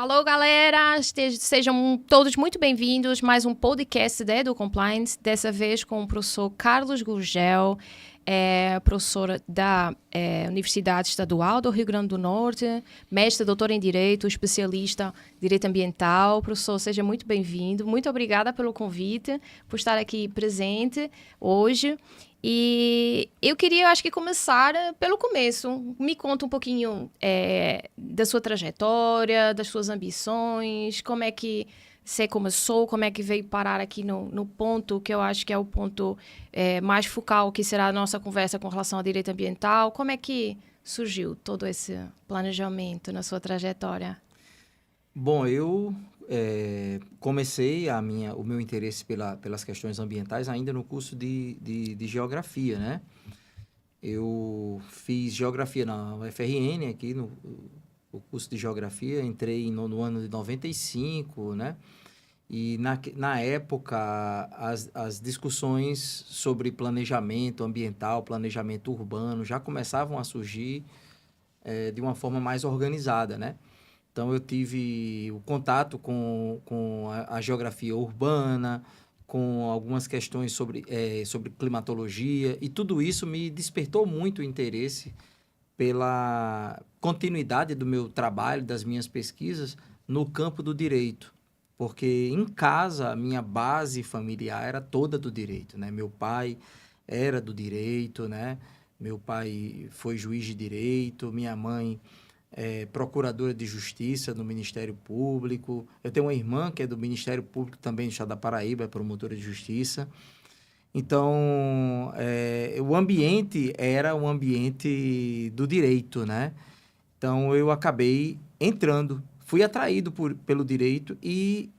Falou, galera! Sejam todos muito bem-vindos. Mais um podcast da EduCompliance, dessa vez com o professor Carlos Gurgel, professor da Universidade Estadual do Rio Grande do Norte, mestre, doutor em Direito, especialista em Direito Ambiental. Professor, seja muito bem-vindo. Muito obrigada pelo convite, por estar aqui presente hoje. E eu queria, acho que, começar pelo começo. Me conta um pouquinho da sua trajetória, das suas ambições, como é que você começou, como é que veio parar aqui no ponto que eu acho que é o ponto mais focal, que será a nossa conversa com relação ao direito ambiental. Como é que surgiu todo esse planejamento na sua trajetória? Bom, eu comecei o meu interesse pelas questões ambientais ainda no curso de Geografia, né? Eu fiz Geografia na UFRN, aqui o curso de Geografia, entrei no ano de 95, né? E na época, as discussões sobre planejamento ambiental, planejamento urbano, já começavam a surgir de uma forma mais organizada, né? Então, eu tive o contato com a geografia urbana, com algumas questões sobre climatologia, e tudo isso me despertou muito interesse pela continuidade do meu trabalho, das minhas pesquisas no campo do direito. Porque em casa, a minha base familiar era toda do direito, né? Meu pai era do direito, né? Meu pai foi juiz de direito, minha mãe procuradora de justiça no Ministério Público. Eu tenho uma irmã que é do Ministério Público também do estado da Paraíba, é promotora de justiça. Então, o ambiente era um ambiente do direito, né? Então, eu acabei entrando, fui atraído pelo direito e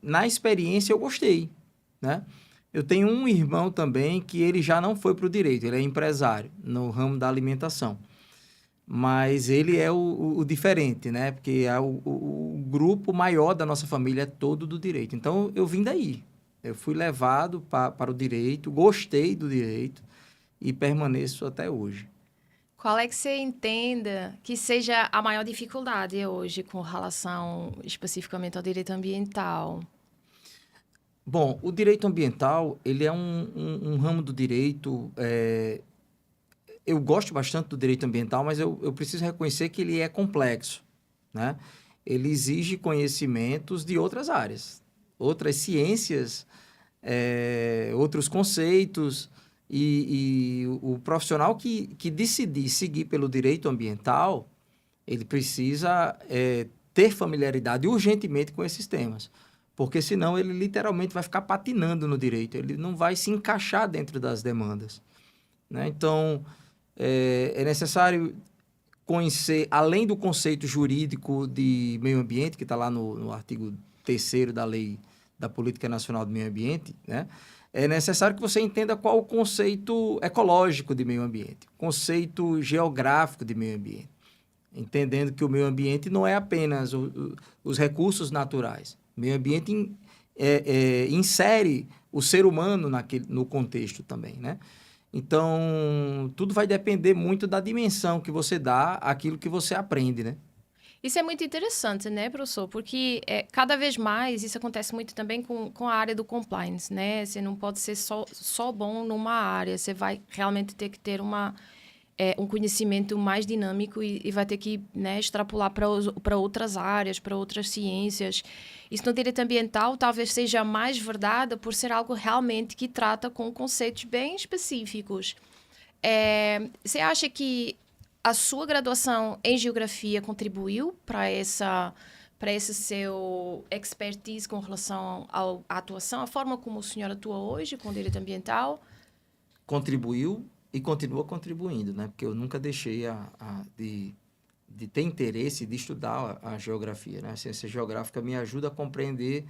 na experiência eu gostei, né? Eu tenho um irmão também que ele já não foi para o direito, ele é empresário no ramo da alimentação. Mas ele é o diferente, né? Porque o grupo maior da nossa família é todo do direito. Então, eu vim daí. Eu fui levado para o direito, gostei do direito e permaneço até hoje. Qual é que você entenda que seja a maior dificuldade hoje com relação especificamente ao direito ambiental? Bom, o direito ambiental, ele é um ramo do direito. Eu gosto bastante do direito ambiental, mas eu preciso reconhecer que ele é complexo, né? Ele exige conhecimentos de outras áreas, outras ciências, outros conceitos, e o profissional que decidir seguir pelo direito ambiental, ele precisa ter familiaridade urgentemente com esses temas, porque senão ele literalmente vai ficar patinando no direito, ele não vai se encaixar dentro das demandas, né? Então, é necessário conhecer, além do conceito jurídico de meio ambiente, que está lá no artigo 3º da Lei da Política Nacional do Meio Ambiente, né? É necessário que você entenda qual o conceito ecológico de meio ambiente, conceito geográfico de meio ambiente, entendendo que o meio ambiente não é apenas os recursos naturais. O meio ambiente insere o ser humano no contexto também, né? Então, tudo vai depender muito da dimensão que você dá àquilo que você aprende, né? Isso é muito interessante, né, professor? Porque cada vez mais isso acontece muito também com a área do compliance, né? Você não pode ser só bom numa área, você vai realmente ter que ter um conhecimento mais dinâmico e vai ter que, né, extrapolar para outras áreas, para outras ciências. Isso no direito ambiental talvez seja mais verdade por ser algo realmente que trata com conceitos bem específicos. Você acha que a sua graduação em geografia contribuiu para esse seu expertise com relação à atuação, a forma como o senhor atua hoje com o direito ambiental? Contribuiu e continua contribuindo, né? Porque eu nunca deixei de ter interesse de estudar a geografia, né? A ciência geográfica me ajuda a compreender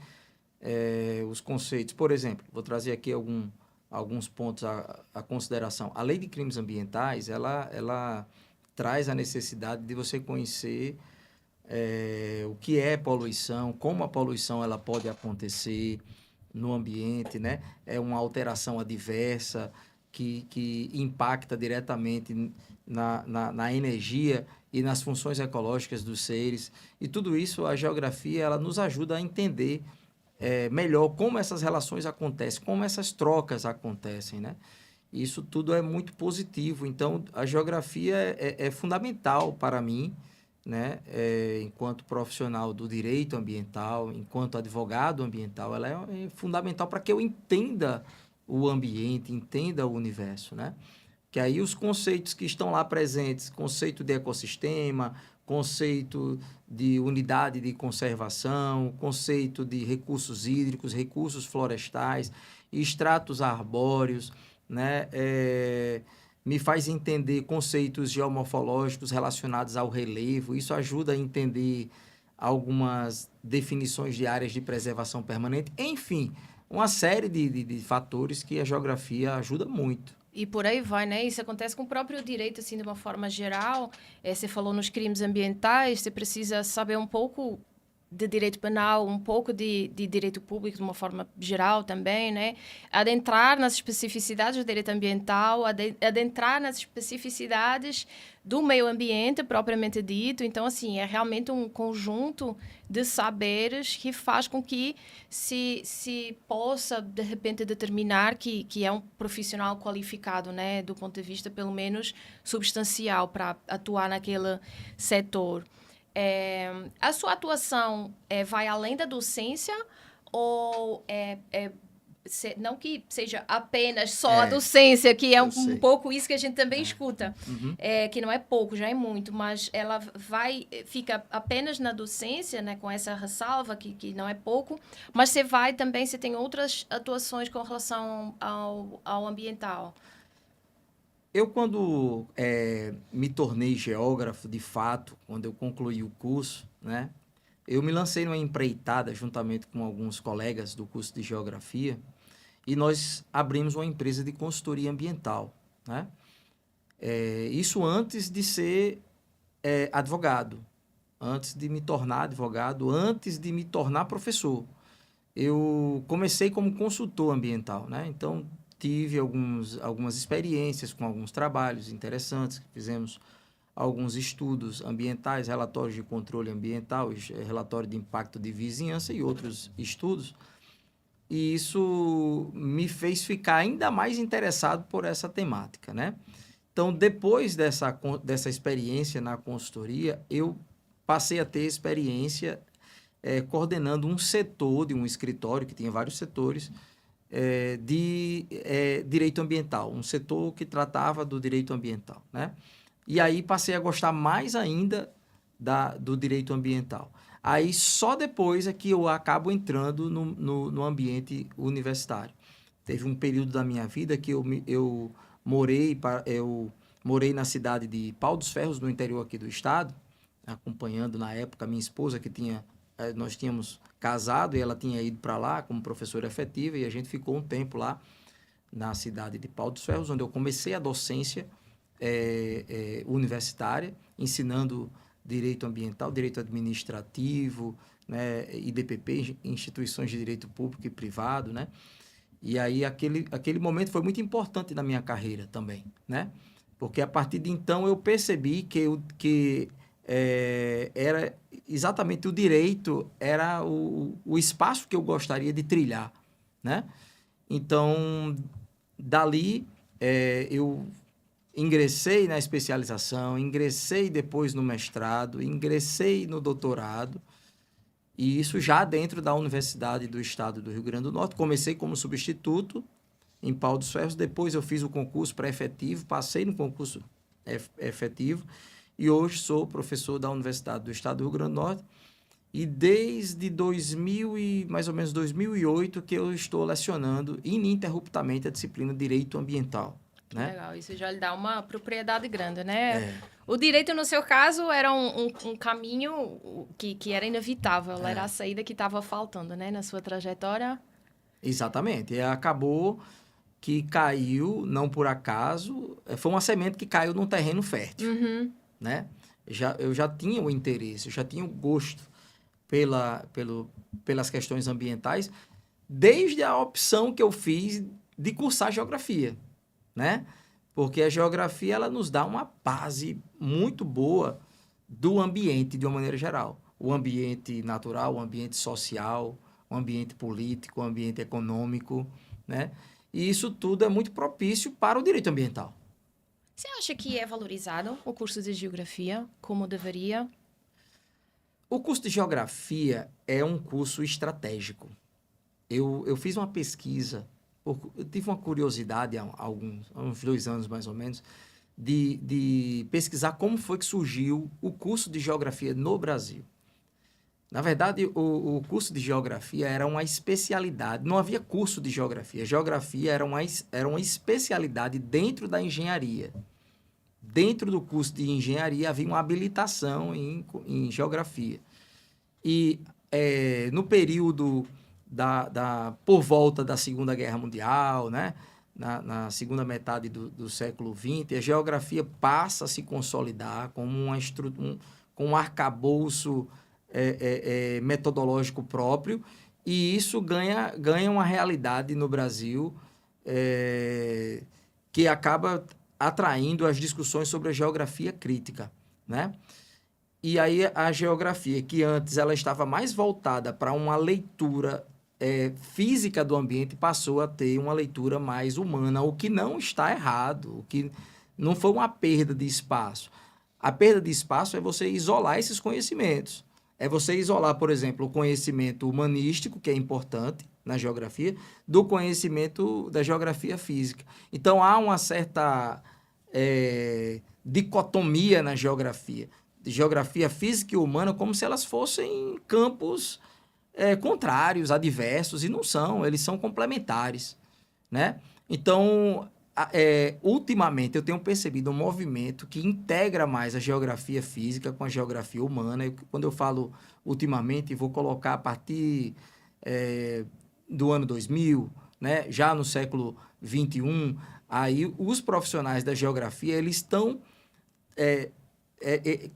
os conceitos. Por exemplo, vou trazer aqui alguns pontos à consideração. A Lei de Crimes Ambientais, ela traz a necessidade de você conhecer o que é poluição, como a poluição ela pode acontecer no ambiente, né? É uma alteração adversa que impacta diretamente na energia e nas funções ecológicas dos seres. E tudo isso, a geografia, ela nos ajuda a entender melhor como essas relações acontecem, como essas trocas acontecem, né? Isso tudo é muito positivo. Então, a geografia é fundamental para mim, né? Enquanto profissional do direito ambiental, enquanto advogado ambiental, ela é fundamental para que eu entenda o ambiente, entenda o universo, né? Que aí os conceitos que estão lá presentes, conceito de ecossistema, conceito de unidade de conservação, conceito de recursos hídricos, recursos florestais, estratos arbóreos, né? Me faz entender conceitos geomorfológicos relacionados ao relevo. Isso ajuda a entender algumas definições de áreas de preservação permanente. Enfim, uma série de fatores que a geografia ajuda muito. E por aí vai, né? Isso acontece com o próprio direito, assim, de uma forma geral. Você falou nos crimes ambientais, você precisa saber um pouco de direito penal, um pouco de direito público de uma forma geral também, né? Adentrar nas especificidades do direito ambiental, adentrar nas especificidades do meio ambiente propriamente dito. Então, assim, é realmente um conjunto de saberes que faz com que se possa, de repente, determinar que é um profissional qualificado, né? Do ponto de vista, pelo menos, substancial para atuar naquele setor. A sua atuação vai além da docência ou não que seja apenas só a docência, que é um pouco isso que a gente também escuta, que não é pouco, já é muito, mas ela fica apenas na docência, né, com essa ressalva que não é pouco, mas você tem outras atuações com relação ao ambiental. Eu, quando me tornei geógrafo, de fato, quando eu concluí o curso, né, eu me lancei numa empreitada juntamente com alguns colegas do curso de geografia e nós abrimos uma empresa de consultoria ambiental, né? Isso antes de ser advogado, antes de me tornar advogado, antes de me tornar professor. Eu comecei como consultor ambiental, né? Então, tive algumas experiências com alguns trabalhos interessantes, fizemos alguns estudos ambientais, relatórios de controle ambiental, relatório de impacto de vizinhança e outros estudos. E isso me fez ficar ainda mais interessado por essa temática, né? Então, depois dessa experiência na consultoria, eu passei a ter experiência coordenando um setor de um escritório, que tinha vários setores, de direito ambiental, um setor que tratava do direito ambiental, né? E aí passei a gostar mais ainda do direito ambiental. Aí só depois é que eu acabo entrando no ambiente universitário. Teve um período da minha vida que eu morei na cidade de Pau dos Ferros, no interior aqui do estado, acompanhando na época a minha esposa, nós tínhamos casado e ela tinha ido para lá como professora efetiva e a gente ficou um tempo lá na cidade de Pau dos Ferros, onde eu comecei a docência universitária, ensinando direito ambiental, direito administrativo, né, IDPP, instituições de direito público e privado, né? E aí aquele momento foi muito importante na minha carreira também, né? Porque a partir de então eu percebi que era exatamente o direito, era o espaço que eu gostaria de trilhar, né? Então, dali, eu ingressei na especialização, ingressei depois no mestrado, ingressei no doutorado, e isso já dentro da Universidade do Estado do Rio Grande do Norte. Comecei como substituto em Pau dos Ferros, depois eu fiz o concurso pré-efetivo, passei no concurso efetivo, e hoje sou professor da Universidade do Estado do Rio Grande do Norte. E desde mais ou menos 2008 que eu estou lecionando ininterruptamente a disciplina de Direito Ambiental. Né? Legal, isso já lhe dá uma propriedade grande, né? O direito, no seu caso, era um caminho que era inevitável, era a saída que estava faltando, né? Na sua trajetória. Exatamente. E acabou que caiu, não por acaso, foi uma semente que caiu num terreno fértil. Uhum. Né? Eu já tinha o interesse, eu já tinha o gosto pelas questões ambientais, desde a opção que eu fiz de cursar geografia, né? Porque a geografia ela nos dá uma base muito boa do ambiente de uma maneira geral. O ambiente natural, o ambiente social, o ambiente político, o ambiente econômico, né? E isso tudo é muito propício para o direito ambiental. Você acha que é valorizado o curso de geografia como deveria? O curso de geografia é um curso estratégico. Eu fiz uma pesquisa, eu tive uma curiosidade há uns 2 anos mais ou menos, de pesquisar como foi que surgiu o curso de geografia no Brasil. Na verdade, o curso de geografia era uma especialidade, não havia curso de geografia. Geografia era uma especialidade dentro da engenharia. Dentro do curso de engenharia havia uma habilitação em geografia. E no período por volta da Segunda Guerra Mundial, né? Na segunda metade do século XX, a geografia passa a se consolidar como com um arcabouço metodológico próprio, e isso ganha uma realidade no Brasil que acaba atraindo as discussões sobre a geografia crítica, né? E aí a geografia, que antes ela estava mais voltada para uma leitura física do ambiente, passou a ter uma leitura mais humana, o que não está errado, o que não foi uma perda de espaço. A perda de espaço é você isolar esses conhecimentos. É você isolar, por exemplo, o conhecimento humanístico, que é importante na geografia, do conhecimento da geografia física. Então, há uma certa dicotomia na geografia, de geografia física e humana, como se elas fossem campos contrários, adversos, e não são, eles são complementares, né? Então, ultimamente, eu tenho percebido um movimento que integra mais a geografia física com a geografia humana. E quando eu falo ultimamente, vou colocar a partir do ano 2000, né? Já no século XXI, aí os profissionais da geografia, eles estão...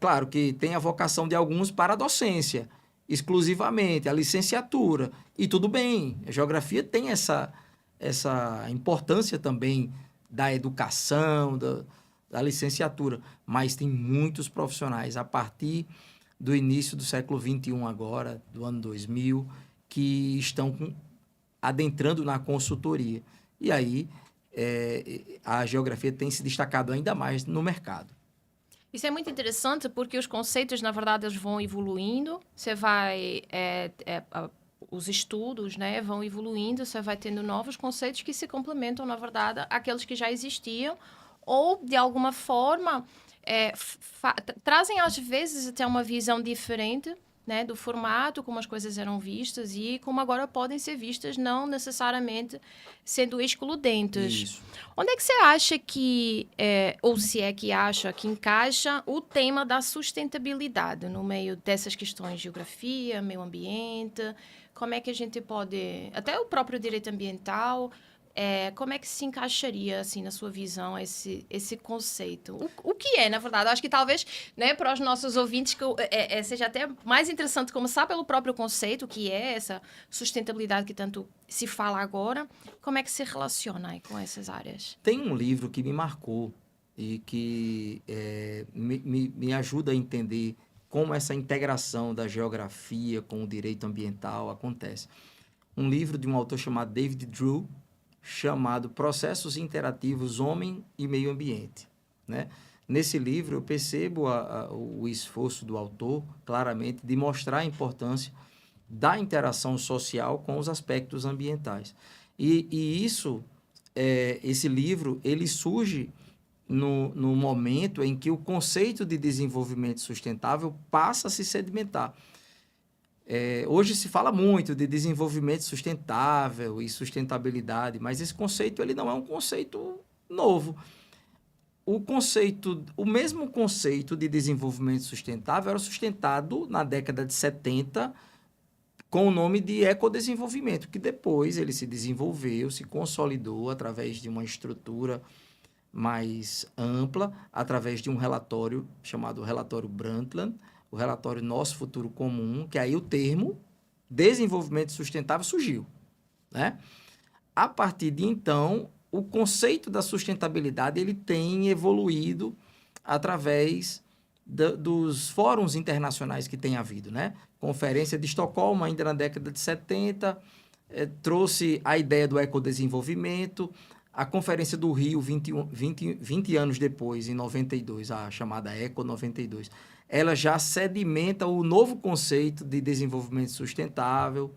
claro que tem a vocação de alguns para a docência, exclusivamente, a licenciatura, e tudo bem, a geografia tem essa importância também da educação, da licenciatura, mas tem muitos profissionais a partir do início do século XXI agora, do ano 2000, que estão adentrando na consultoria. E aí a geografia tem se destacado ainda mais no mercado. Isso é muito interessante porque os conceitos, na verdade, eles vão evoluindo. Você vai... os estudos, né, vão evoluindo, você vai tendo novos conceitos que se complementam, na verdade, àqueles que já existiam, ou, de alguma forma, trazem, às vezes, até uma visão diferente, né, do formato, como as coisas eram vistas e como agora podem ser vistas, não necessariamente sendo excludentes. Isso. Onde é que você acha que, ou se é que acha, que encaixa o tema da sustentabilidade no meio dessas questões de geografia, meio ambiente? Como é que a gente pode... Até o próprio direito ambiental, como é que se encaixaria, assim, na sua visão, esse conceito? O que é, na verdade? Eu acho que talvez, né, para os nossos ouvintes, seja até mais interessante começar pelo próprio conceito, que é essa sustentabilidade que tanto se fala agora. Como é que se relaciona aí com essas áreas? Tem um livro que me marcou e que me ajuda a entender como essa integração da geografia com o direito ambiental acontece. Um livro de um autor chamado David Drew, chamado Processos Interativos Homem e Meio Ambiente, né? Nesse livro eu percebo o esforço do autor, claramente, de mostrar a importância da interação social com os aspectos ambientais. E esse livro, ele surge no momento em que o conceito de desenvolvimento sustentável passa a se sedimentar. Hoje se fala muito de desenvolvimento sustentável e sustentabilidade, mas esse conceito ele não é um conceito novo. O mesmo conceito de desenvolvimento sustentável era sustentado na década de 70 com o nome de ecodesenvolvimento, que depois ele se desenvolveu, se consolidou através de uma estrutura mais ampla, através de um relatório chamado Relatório Brundtland, o relatório Nosso Futuro Comum, que aí o termo desenvolvimento sustentável surgiu, né? A partir de então, o conceito da sustentabilidade ele tem evoluído através dos fóruns internacionais que tem havido, né? Conferência de Estocolmo, ainda na década de 70, trouxe a ideia do ecodesenvolvimento. A Conferência do Rio, 20 anos depois, em 92, a chamada Eco 92, ela já sedimenta o novo conceito de desenvolvimento sustentável,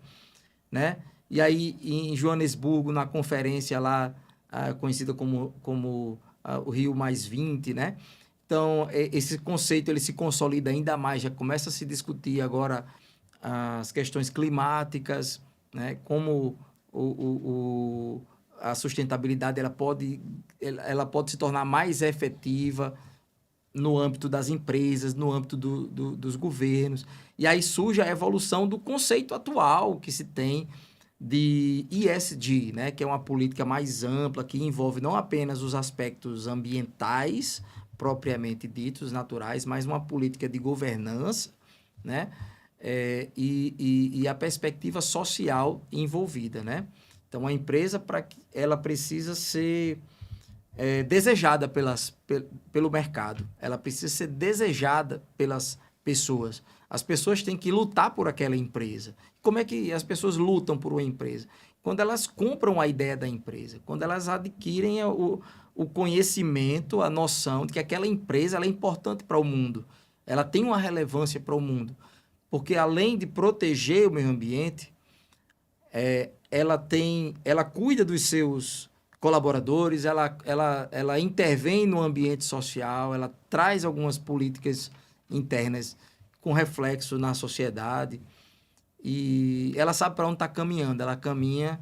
né? E aí, em Joanesburgo, na conferência lá, conhecida como o Rio Mais 20, né? Então, esse conceito ele se consolida ainda mais, já começa a se discutir agora as questões climáticas, né? Como a sustentabilidade ela pode se tornar mais efetiva no âmbito das empresas, no âmbito dos governos. E aí surge a evolução do conceito atual que se tem de ESG, né? Que é uma política mais ampla, que envolve não apenas os aspectos ambientais, propriamente ditos, naturais, mas uma política de governança, né? E a perspectiva social envolvida, né? Então, a empresa, ela precisa ser desejada pelo mercado. Ela precisa ser desejada pelas pessoas. As pessoas têm que lutar por aquela empresa. Como é que as pessoas lutam por uma empresa? Quando elas compram a ideia da empresa, quando elas adquirem o conhecimento, a noção de que aquela empresa ela é importante para o mundo. Ela tem uma relevância para o mundo. Porque, além de proteger o meio ambiente, ela cuida dos seus colaboradores, ela intervém no ambiente social, ela traz algumas políticas internas com reflexo na sociedade e ela sabe para onde está caminhando, ela caminha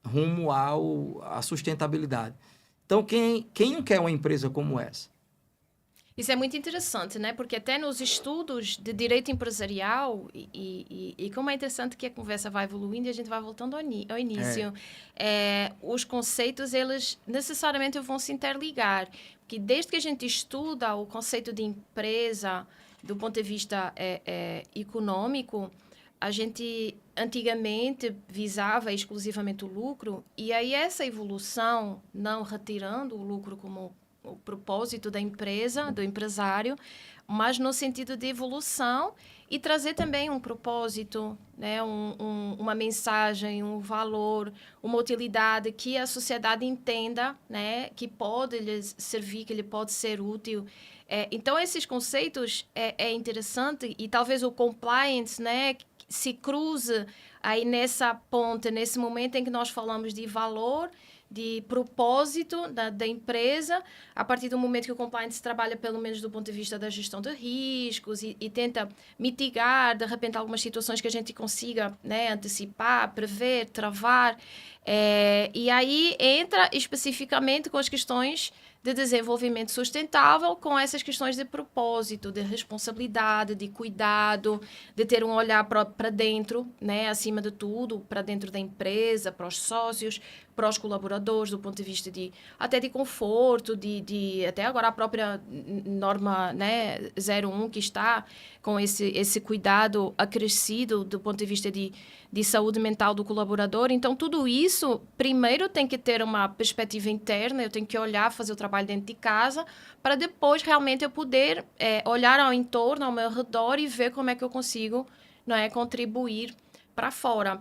rumo à sustentabilidade. Então, quem não quer uma empresa como essa? Isso é muito interessante, né? Porque até nos estudos de direito empresarial, e como é interessante que a conversa vai evoluindo e a gente vai voltando ao início, os conceitos, eles necessariamente vão se interligar. Porque desde que a gente estuda o conceito de empresa do ponto de vista econômico, a gente antigamente visava exclusivamente o lucro, e aí essa evolução, não retirando o lucro como o propósito da empresa, do empresário, mas no sentido de evolução e trazer também um propósito, né? Uma mensagem, um valor, uma utilidade que a sociedade entenda, né? Que pode lhe servir, que lhe pode ser útil. Então, esses conceitos é interessante e talvez o compliance, né? Se cruze aí nessa ponte, nesse momento em que nós falamos de valor, de propósito da empresa, a partir do momento que o compliance trabalha, pelo menos do ponto de vista da gestão de riscos e tenta mitigar, de repente, algumas situações que a gente consiga, né, antecipar, prever, travar. E aí entra especificamente com as questões de desenvolvimento sustentável, com essas questões de propósito, de responsabilidade, de cuidado, de ter um olhar para dentro, né, acima de tudo, para dentro da empresa, para os sócios, para os colaboradores, do ponto de vista até de conforto, até agora a própria norma, né, 01, que está com esse cuidado acrescido do ponto de vista de saúde mental do colaborador. Então, tudo isso, primeiro tem que ter uma perspectiva interna, eu tenho que olhar, fazer o trabalho dentro de casa, para depois realmente eu poder olhar ao entorno, ao meu redor e ver como é que eu consigo, não é, contribuir para fora.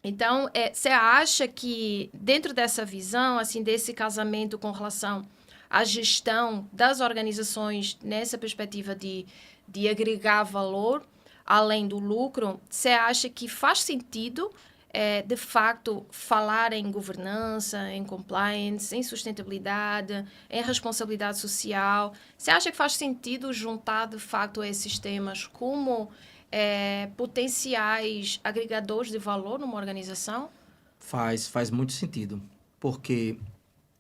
Então, você acha que dentro dessa visão, assim, desse casamento com relação à gestão das organizações, nessa perspectiva de agregar valor, além do lucro, você acha que faz sentido, de facto, falar em governança, em compliance, em sustentabilidade, em responsabilidade social? Você acha que faz sentido juntar, de facto, esses temas como potenciais agregadores de valor numa organização? Faz muito sentido, porque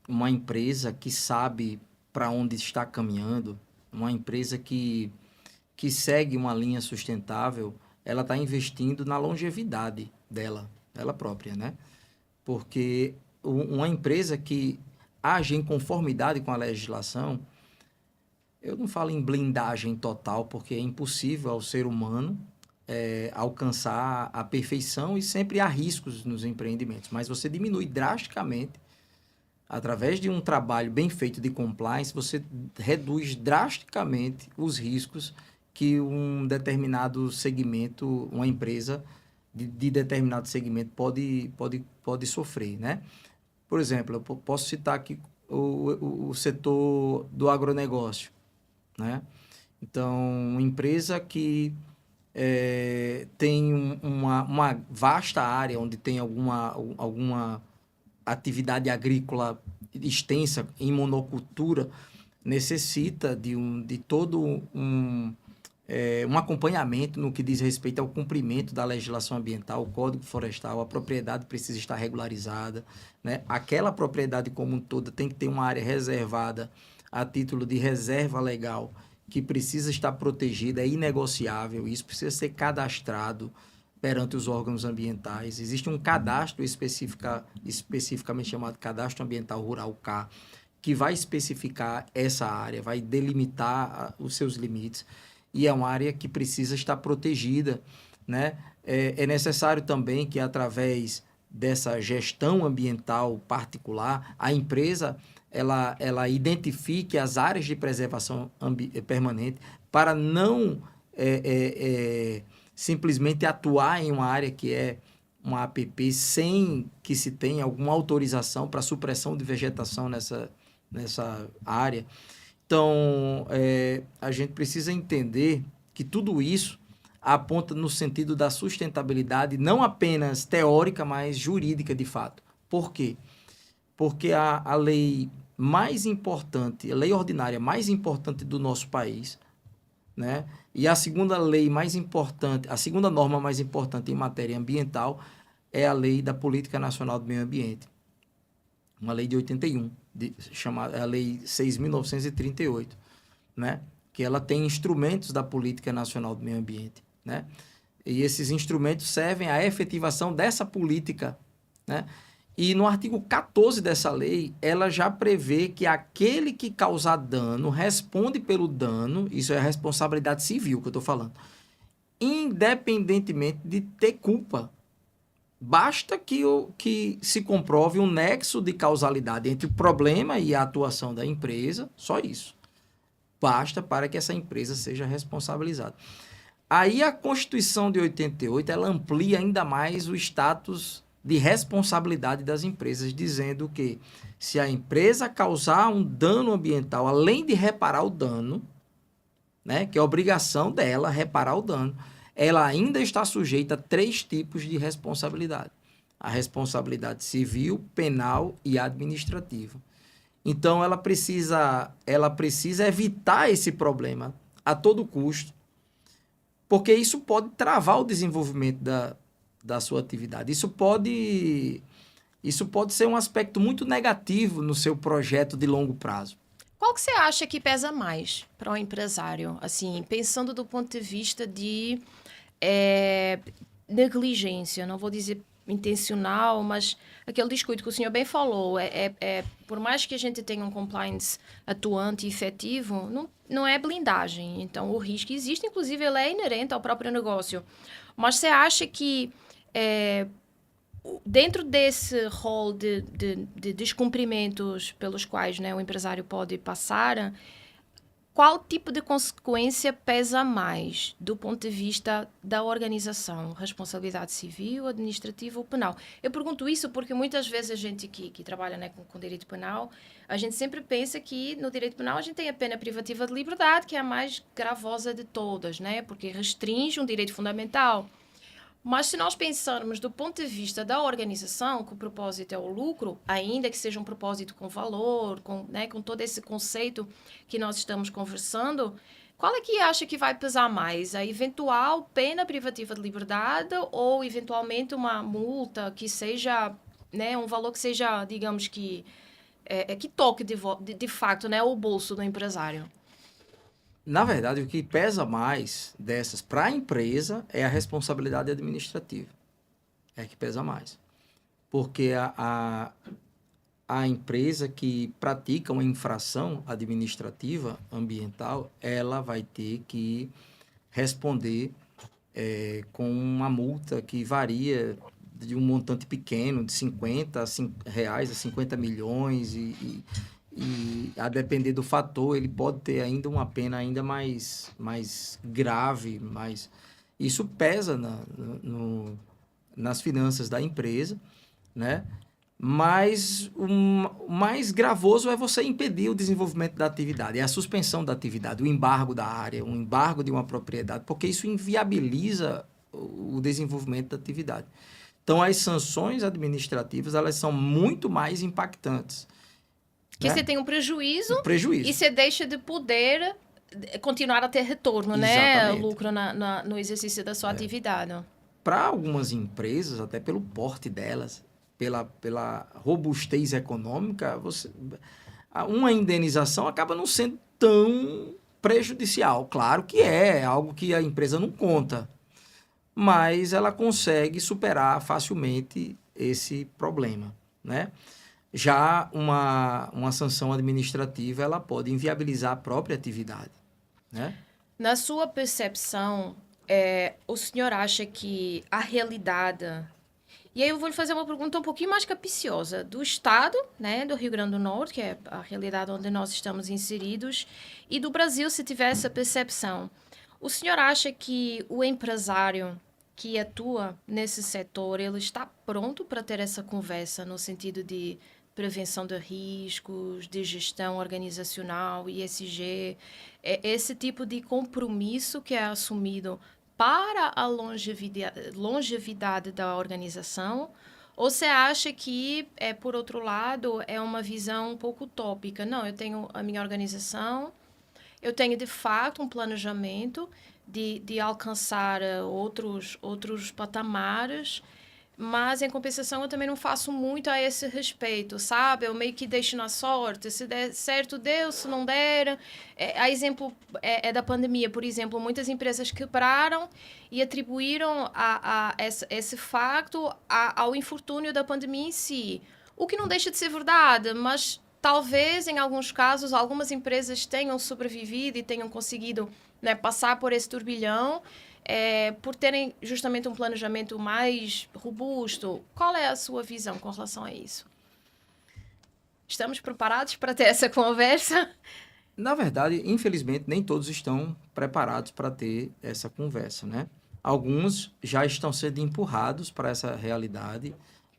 uma empresa que sabe para onde está caminhando, uma empresa que segue uma linha sustentável, ela está investindo na longevidade dela própria, né? Porque uma empresa que age em conformidade com a legislação, eu não falo em blindagem total, porque é impossível ao ser humano alcançar a perfeição e sempre há riscos nos empreendimentos, mas você diminui drasticamente através de um trabalho bem feito de compliance, você reduz drasticamente os riscos que um determinado segmento, uma empresa de determinado segmento pode sofrer, né? Por exemplo, eu posso citar aqui o setor do agronegócio, né? Então, uma empresa que tem uma vasta área onde tem alguma atividade agrícola extensa em monocultura, necessita de todo um acompanhamento no que diz respeito ao cumprimento da legislação ambiental, o Código Florestal, a propriedade precisa estar regularizada, né? Aquela propriedade como um todo tem que ter uma área reservada a título de reserva legal, que precisa estar protegida, é inegociável, isso precisa ser cadastrado perante os órgãos ambientais. Existe um cadastro especificamente chamado Cadastro Ambiental Rural K, que vai especificar essa área, vai delimitar os seus limites, e é uma área que precisa estar protegida, né? É necessário também que, através dessa gestão ambiental particular, a empresa ela identifique as áreas de preservação permanente para não simplesmente atuar em uma área que é uma APP sem que se tenha alguma autorização para supressão de vegetação nessa área. Então, a gente precisa entender que tudo isso aponta no sentido da sustentabilidade, não apenas teórica, mas jurídica de fato. Por quê? Porque a lei mais importante, a lei ordinária mais importante do nosso país, né? E a segunda lei mais importante, a segunda norma mais importante em matéria ambiental é a Lei da Política Nacional do Meio Ambiente. Uma lei de 81, chamada a Lei 6.938, né? Que ela tem instrumentos da Política Nacional do Meio Ambiente, né? E esses instrumentos servem à efetivação dessa política, né? E no artigo 14 dessa lei, ela já prevê que aquele que causar dano responde pelo dano, isso é a responsabilidade civil que eu estou falando, independentemente de ter culpa. Basta que se comprove um nexo de causalidade entre o problema e a atuação da empresa, só isso. Basta para que essa empresa seja responsabilizada. Aí a Constituição de 88, ela amplia ainda mais o status de responsabilidade das empresas, dizendo que se a empresa causar um dano ambiental, além de reparar o dano, né, que é obrigação dela reparar o dano, ela ainda está sujeita a 3 tipos de responsabilidade: a responsabilidade civil, penal e administrativa. Então, ela precisa evitar esse problema a todo custo, porque isso pode travar o desenvolvimento da sua atividade. Isso pode ser um aspecto muito negativo no seu projeto de longo prazo. Qual que você acha que pesa mais para o empresário? Assim, pensando do ponto de vista de negligência, não vou dizer intencional, mas aquele descuido que o senhor bem falou, por mais que a gente tenha um compliance atuante e efetivo, não é blindagem. Então, o risco existe, inclusive, ele é inerente ao próprio negócio. Mas você acha que dentro desse rol de descumprimentos pelos quais, né, o empresário pode passar, qual tipo de consequência pesa mais do ponto de vista da organização? Responsabilidade civil, administrativa ou penal? Eu pergunto isso porque muitas vezes a gente que trabalha, né, com direito penal, a gente sempre pensa que no direito penal a gente tem a pena privativa de liberdade, que é a mais gravosa de todas, né, porque restringe um direito fundamental. Mas se nós pensarmos do ponto de vista da organização, que o propósito é o lucro, ainda que seja um propósito com valor, com todo esse conceito que nós estamos conversando, qual é que acha que vai pesar mais? A eventual pena privativa de liberdade ou eventualmente uma multa que seja, né, um valor que seja, digamos que toque de fato, né, o bolso do empresário? Na verdade, o que pesa mais dessas para a empresa é a responsabilidade administrativa. É que pesa mais. Porque a empresa que pratica uma infração administrativa ambiental, ela vai ter que responder com uma multa que varia de um montante pequeno, de reais a 50 milhões, e a depender do fator, ele pode ter ainda uma pena ainda mais grave, isso pesa nas finanças da empresa, né? Mas o mais gravoso é você impedir o desenvolvimento da atividade, é a suspensão da atividade, o embargo da área, o embargo de uma propriedade, porque isso inviabiliza o desenvolvimento da atividade. Então, as sanções administrativas, elas são muito mais impactantes. Que né? você tem um prejuízo e você deixa de poder continuar a ter retorno, né? Lucro no exercício da sua atividade. Para algumas empresas, até pelo porte delas, pela robustez econômica, uma indenização acaba não sendo tão prejudicial. Claro que é algo que a empresa não conta, mas ela consegue superar facilmente esse problema, né? Já uma sanção administrativa, ela pode inviabilizar a própria atividade, né? Na sua percepção, o senhor acha que a realidade... E aí eu vou lhe fazer uma pergunta um pouquinho mais capciosa. Do Estado, né, do Rio Grande do Norte, que é a realidade onde nós estamos inseridos, e do Brasil, se tiver essa percepção. O senhor acha que o empresário que atua nesse setor, ele está pronto para ter essa conversa no sentido de prevenção de riscos, de gestão organizacional, ESG, esse tipo de compromisso que é assumido para a longevidade da organização? Ou você acha que, por outro lado, é uma visão um pouco utópica? Não, eu tenho a minha organização, eu tenho, de fato, um planejamento de alcançar outros patamares, mas, em compensação, eu também não faço muito a esse respeito, sabe? Eu meio que deixo na sorte. Se der certo, deu. Se não der... A exemplo da pandemia, por exemplo. Muitas empresas quebraram e atribuíram esse facto ao infortúnio da pandemia em si. O que não deixa de ser verdade, mas talvez, em alguns casos, algumas empresas tenham sobrevivido e tenham conseguido, né, passar por esse turbilhão, por terem justamente um planejamento mais robusto. Qual é a sua visão com relação a isso? Estamos preparados para ter essa conversa? Na verdade, infelizmente, nem todos estão preparados para ter essa conversa, né? Alguns já estão sendo empurrados para essa realidade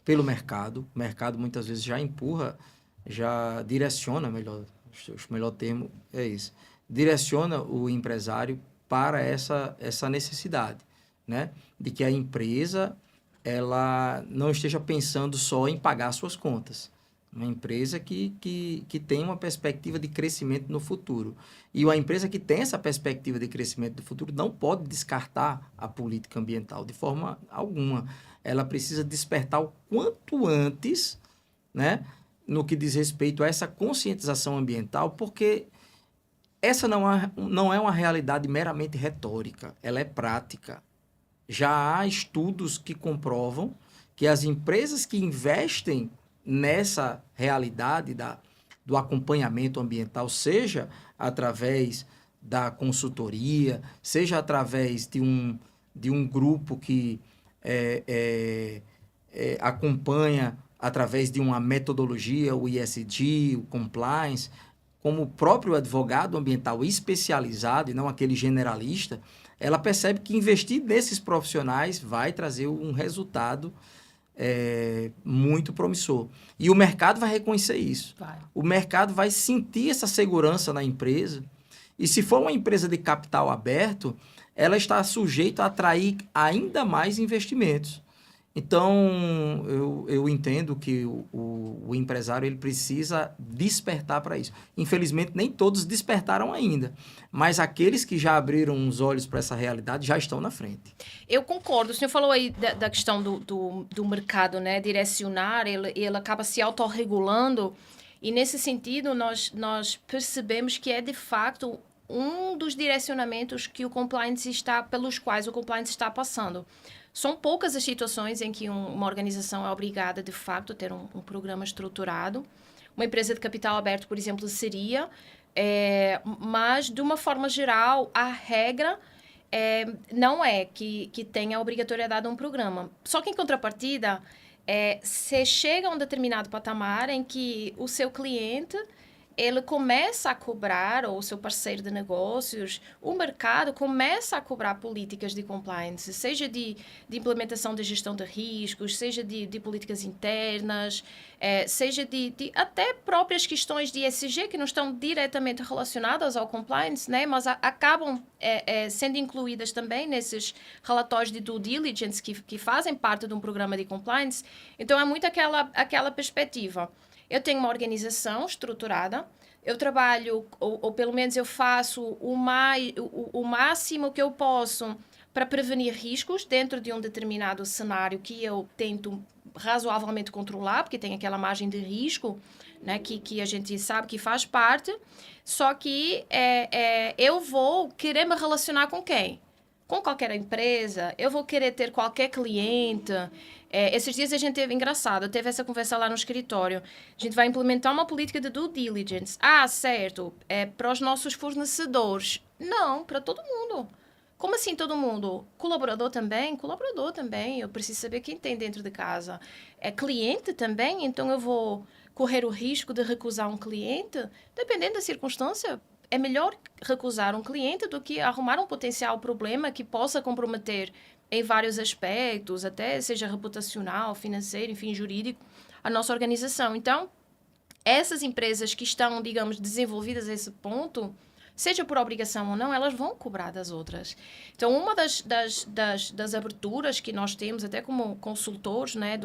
pelo mercado. O mercado muitas vezes já empurra, já direciona, o melhor termo é esse, direciona o empresário para essa necessidade, né? De que a empresa ela não esteja pensando só em pagar suas contas. Uma empresa que tem uma perspectiva de crescimento no futuro. E uma empresa que tem essa perspectiva de crescimento no futuro não pode descartar a política ambiental de forma alguma. Ela precisa despertar o quanto antes, né, no que diz respeito a essa conscientização ambiental, porque essa não é uma realidade meramente retórica, ela é prática. Já há estudos que comprovam que as empresas que investem nessa realidade do acompanhamento ambiental, seja através da consultoria, seja através de um grupo que acompanha através de uma metodologia, o ESG, o compliance, como o próprio advogado ambiental especializado e não aquele generalista, ela percebe que investir nesses profissionais vai trazer um resultado muito promissor. E o mercado vai reconhecer isso. O mercado vai sentir essa segurança na empresa. E se for uma empresa de capital aberto, ela está sujeita a atrair ainda mais investimentos. Então, eu entendo que o empresário ele precisa despertar para isso. Infelizmente, nem todos despertaram ainda, mas aqueles que já abriram os olhos para essa realidade já estão na frente. Eu concordo. O senhor falou aí da questão do mercado, né, direcionar, ele acaba se autorregulando, e nesse sentido nós percebemos que é de fato um dos direcionamentos pelos quais o compliance está passando. São poucas as situações em que uma organização é obrigada, de fato, a ter um programa estruturado. Uma empresa de capital aberto, por exemplo, seria, mas, de uma forma geral, a regra não é que tem a obrigatoriedade de um programa. Só que, em contrapartida, você chega a um determinado patamar em que o seu cliente ele começa a cobrar, ou o seu parceiro de negócios, o mercado começa a cobrar políticas de compliance, seja de implementação de gestão de riscos, seja de políticas internas, seja de até próprias questões de ESG que não estão diretamente relacionadas ao compliance, né? Mas acabam sendo incluídas também nesses relatórios de due diligence que fazem parte de um programa de compliance. Então, é muito aquela perspectiva. Eu tenho uma organização estruturada, eu trabalho, ou pelo menos eu faço o máximo que eu posso para prevenir riscos dentro de um determinado cenário que eu tento razoavelmente controlar, porque tem aquela margem de risco, né, que a gente sabe que faz parte, só que eu vou querer me relacionar com quem? Com qualquer empresa, eu vou querer ter qualquer cliente. Esses dias a gente teve essa conversa lá no escritório. A gente vai implementar uma política de due diligence. Ah, certo, para os nossos fornecedores. Não, para todo mundo. Como assim todo mundo? Colaborador também? Colaborador também. Eu preciso saber quem tem dentro de casa. É cliente também? Então eu vou correr o risco de recusar um cliente? Dependendo da circunstância, é melhor recusar um cliente do que arrumar um potencial problema que possa comprometer em vários aspectos, até seja reputacional, financeiro, enfim, jurídico, a nossa organização. Então, essas empresas que estão, digamos, desenvolvidas a esse ponto, seja por obrigação ou não, elas vão cobrar das outras. Então, uma das aberturas que nós temos, até como consultores, né,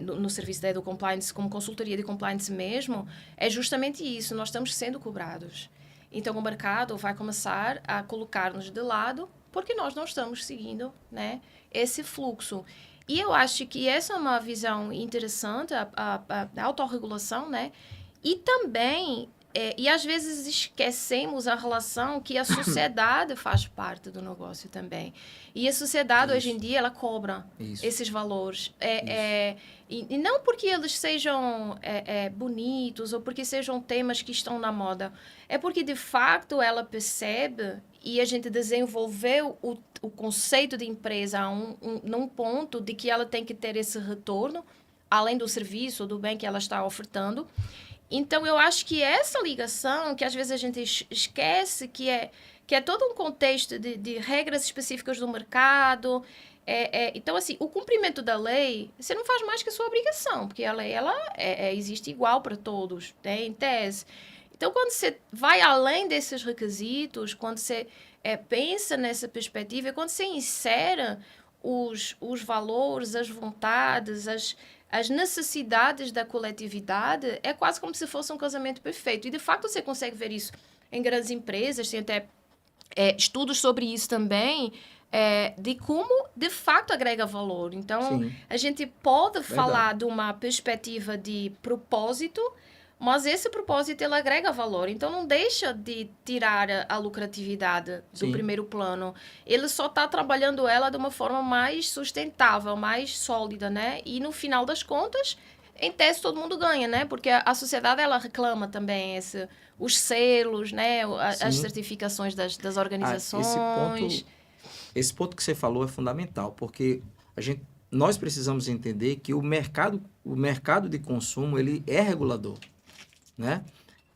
no serviço da EduCompliance, como consultoria de compliance mesmo, é justamente isso, nós estamos sendo cobrados. Então, o mercado vai começar a colocar-nos de lado porque nós não estamos seguindo, né, esse fluxo. E eu acho que essa é uma visão interessante, a autorregulação, né, e também... e às vezes esquecemos a relação que a sociedade faz parte do negócio também. E a sociedade, hoje em dia, ela cobra esses valores. E não porque eles sejam bonitos ou porque sejam temas que estão na moda. É porque, de fato, ela percebe e a gente desenvolveu o conceito de empresa num ponto de que ela tem que ter esse retorno, além do serviço ou do bem que ela está ofertando. Então, eu acho que essa ligação, que às vezes a gente esquece, que é todo um contexto de regras específicas do mercado. Então, assim, o cumprimento da lei, você não faz mais que a sua obrigação, porque a lei ela existe igual para todos, né, em tese. Então, quando você vai além desses requisitos, quando você pensa nessa perspectiva, quando você insere os valores, as vontades, as necessidades da coletividade, é quase como se fosse um casamento perfeito. E, de fato, você consegue ver isso em grandes empresas, tem até estudos sobre isso também, de como, de fato, agrega valor. Então, sim, a gente pode falar de uma perspectiva de propósito, mas esse propósito, ele agrega valor. Então, não deixa de tirar a lucratividade do primeiro plano. Ele só está trabalhando ela de uma forma mais sustentável, mais sólida, né? E, no final das contas, em tese, todo mundo ganha, né? Porque a sociedade, ela reclama também os selos, né? As certificações das organizações. Esse ponto que você falou é fundamental, porque nós precisamos entender que o mercado de consumo, ele é regulador, né?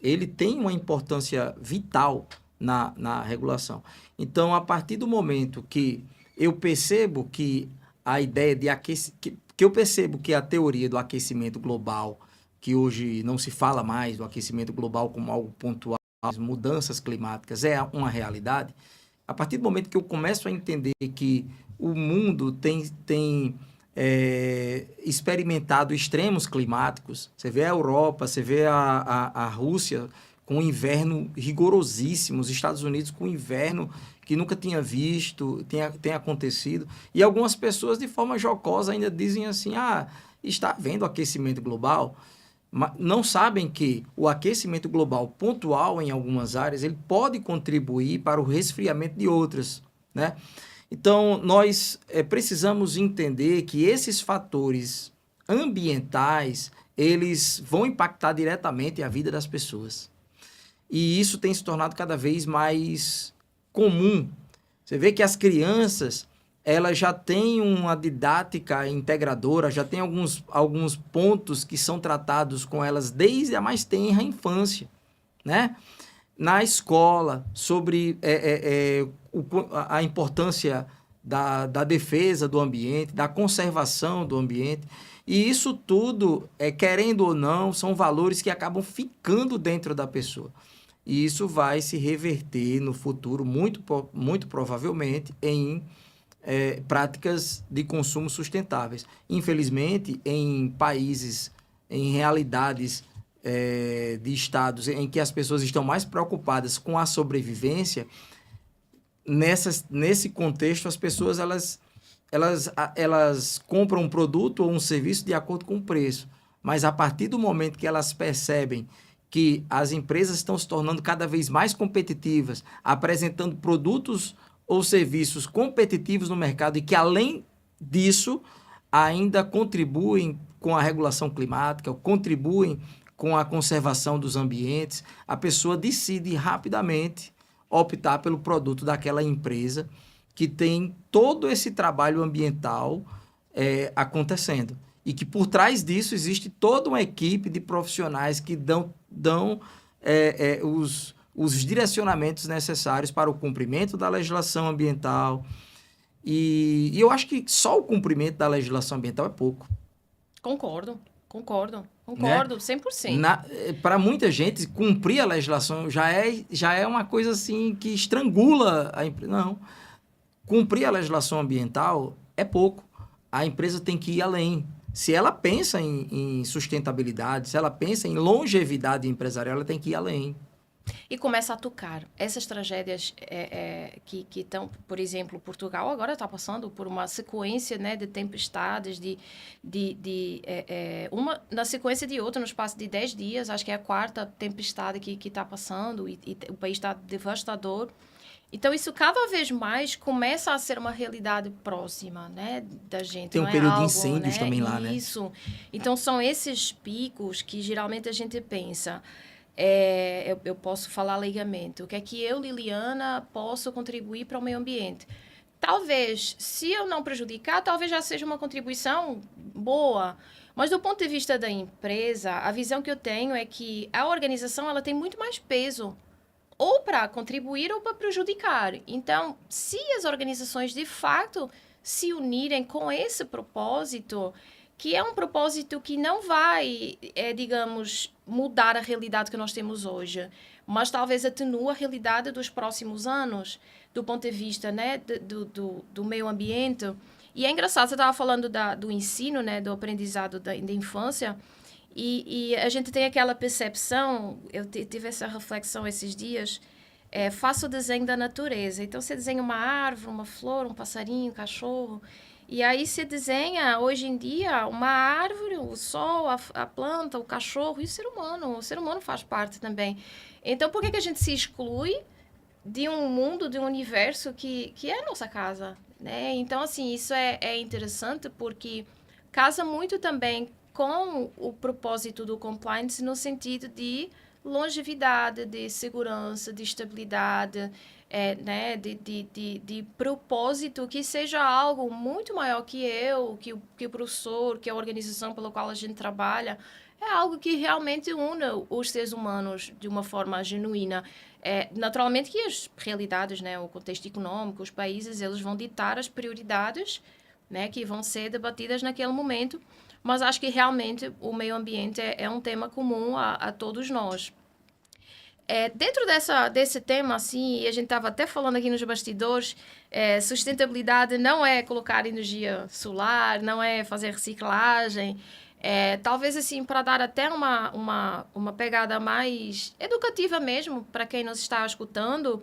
Ele tem uma importância vital na regulação. Então, a partir do momento que eu percebo que a ideia de que eu percebo que a teoria do aquecimento global, que hoje não se fala mais do aquecimento global como algo pontual, as mudanças climáticas é uma realidade, a partir do momento que eu começo a entender que o mundo tem experimentado extremos climáticos, você vê a Europa, você vê a Rússia com inverno rigorosíssimo, os Estados Unidos com inverno que nunca tinha visto, tem acontecido, e algumas pessoas de forma jocosa ainda dizem assim, está havendo aquecimento global, mas não sabem que o aquecimento global pontual em algumas áreas, ele pode contribuir para o resfriamento de outras, né? Então, nós precisamos entender que esses fatores ambientais, eles vão impactar diretamente a vida das pessoas. E isso tem se tornado cada vez mais comum. Você vê que as crianças, elas já têm uma didática integradora, já tem alguns pontos que são tratados com elas desde a mais tenra infância, né? Na escola, sobre a importância da defesa do ambiente, da conservação do ambiente. E isso tudo, querendo ou não, são valores que acabam ficando dentro da pessoa. E isso vai se reverter no futuro, muito provavelmente, em práticas de consumo sustentáveis. Infelizmente, em países, em realidades de estados em que as pessoas estão mais preocupadas com a sobrevivência, nesse contexto, as pessoas elas compram um produto ou um serviço de acordo com o preço. Mas a partir do momento que elas percebem que as empresas estão se tornando cada vez mais competitivas, apresentando produtos ou serviços competitivos no mercado e que, além disso, ainda contribuem com a regulação climática, contribuem com a conservação dos ambientes, a pessoa decide rapidamente optar pelo produto daquela empresa que tem todo esse trabalho ambiental acontecendo. E que por trás disso existe toda uma equipe de profissionais que dão os direcionamentos necessários para o cumprimento da legislação ambiental. E eu acho que só o cumprimento da legislação ambiental é pouco. Concordo, Né? 100%. Para muita gente, cumprir a legislação já é uma coisa assim que estrangula a empresa. Não. Cumprir a legislação ambiental é pouco. A empresa tem que ir além. Se ela pensa em sustentabilidade, se ela pensa em longevidade empresarial, ela tem que ir além. E começa a tocar. Essas tragédias que estão, por exemplo, Portugal agora está passando por uma sequência, né, de tempestades, uma na sequência de outra, no espaço de 10 dias, acho que é a quarta tempestade que está passando e o país está devastador. Então, isso cada vez mais começa a ser uma realidade próxima, né, da gente. Tem um período de incêndios também lá, né? Isso. Então, são esses picos que geralmente a gente pensa... eu posso falar leigamente. O que é que eu, Liliana, posso contribuir para o meio ambiente? Talvez, se eu não prejudicar, talvez já seja uma contribuição boa. Mas do ponto de vista da empresa, a visão que eu tenho é que a organização ela tem muito mais peso, ou para contribuir ou para prejudicar. Então, se as organizações de fato se unirem com esse propósito, que é um propósito que não vai, digamos, mudar a realidade que nós temos hoje, mas talvez atenua a realidade dos próximos anos, do ponto de vista, né, do meio ambiente. E é engraçado, você estava falando do ensino, né, do aprendizado da infância, e a gente tem aquela percepção, eu tive essa reflexão esses dias, faço o desenho da natureza. Então, você desenha uma árvore, uma flor, um passarinho, um cachorro... E aí se desenha, hoje em dia, uma árvore, o sol, a planta, o cachorro e o ser humano. O ser humano faz parte também. Então, por que a gente se exclui de um mundo, de um universo que é a nossa casa? Né? Então, assim, isso é interessante porque casa muito também com o propósito do compliance no sentido de longevidade, de segurança, de estabilidade... né, de propósito que seja algo muito maior que eu, que o professor, que a organização pela qual a gente trabalha, é algo que realmente une os seres humanos de uma forma genuína. Naturalmente que as realidades, né, o contexto econômico, os países, eles vão ditar as prioridades, né, que vão ser debatidas naquele momento, mas acho que realmente o meio ambiente é um tema comum a todos nós. Dentro desse tema, assim, e a gente estava até falando aqui nos bastidores, sustentabilidade não é colocar energia solar, não é fazer reciclagem. Talvez, assim, para dar até uma pegada mais educativa mesmo, para quem nos está escutando,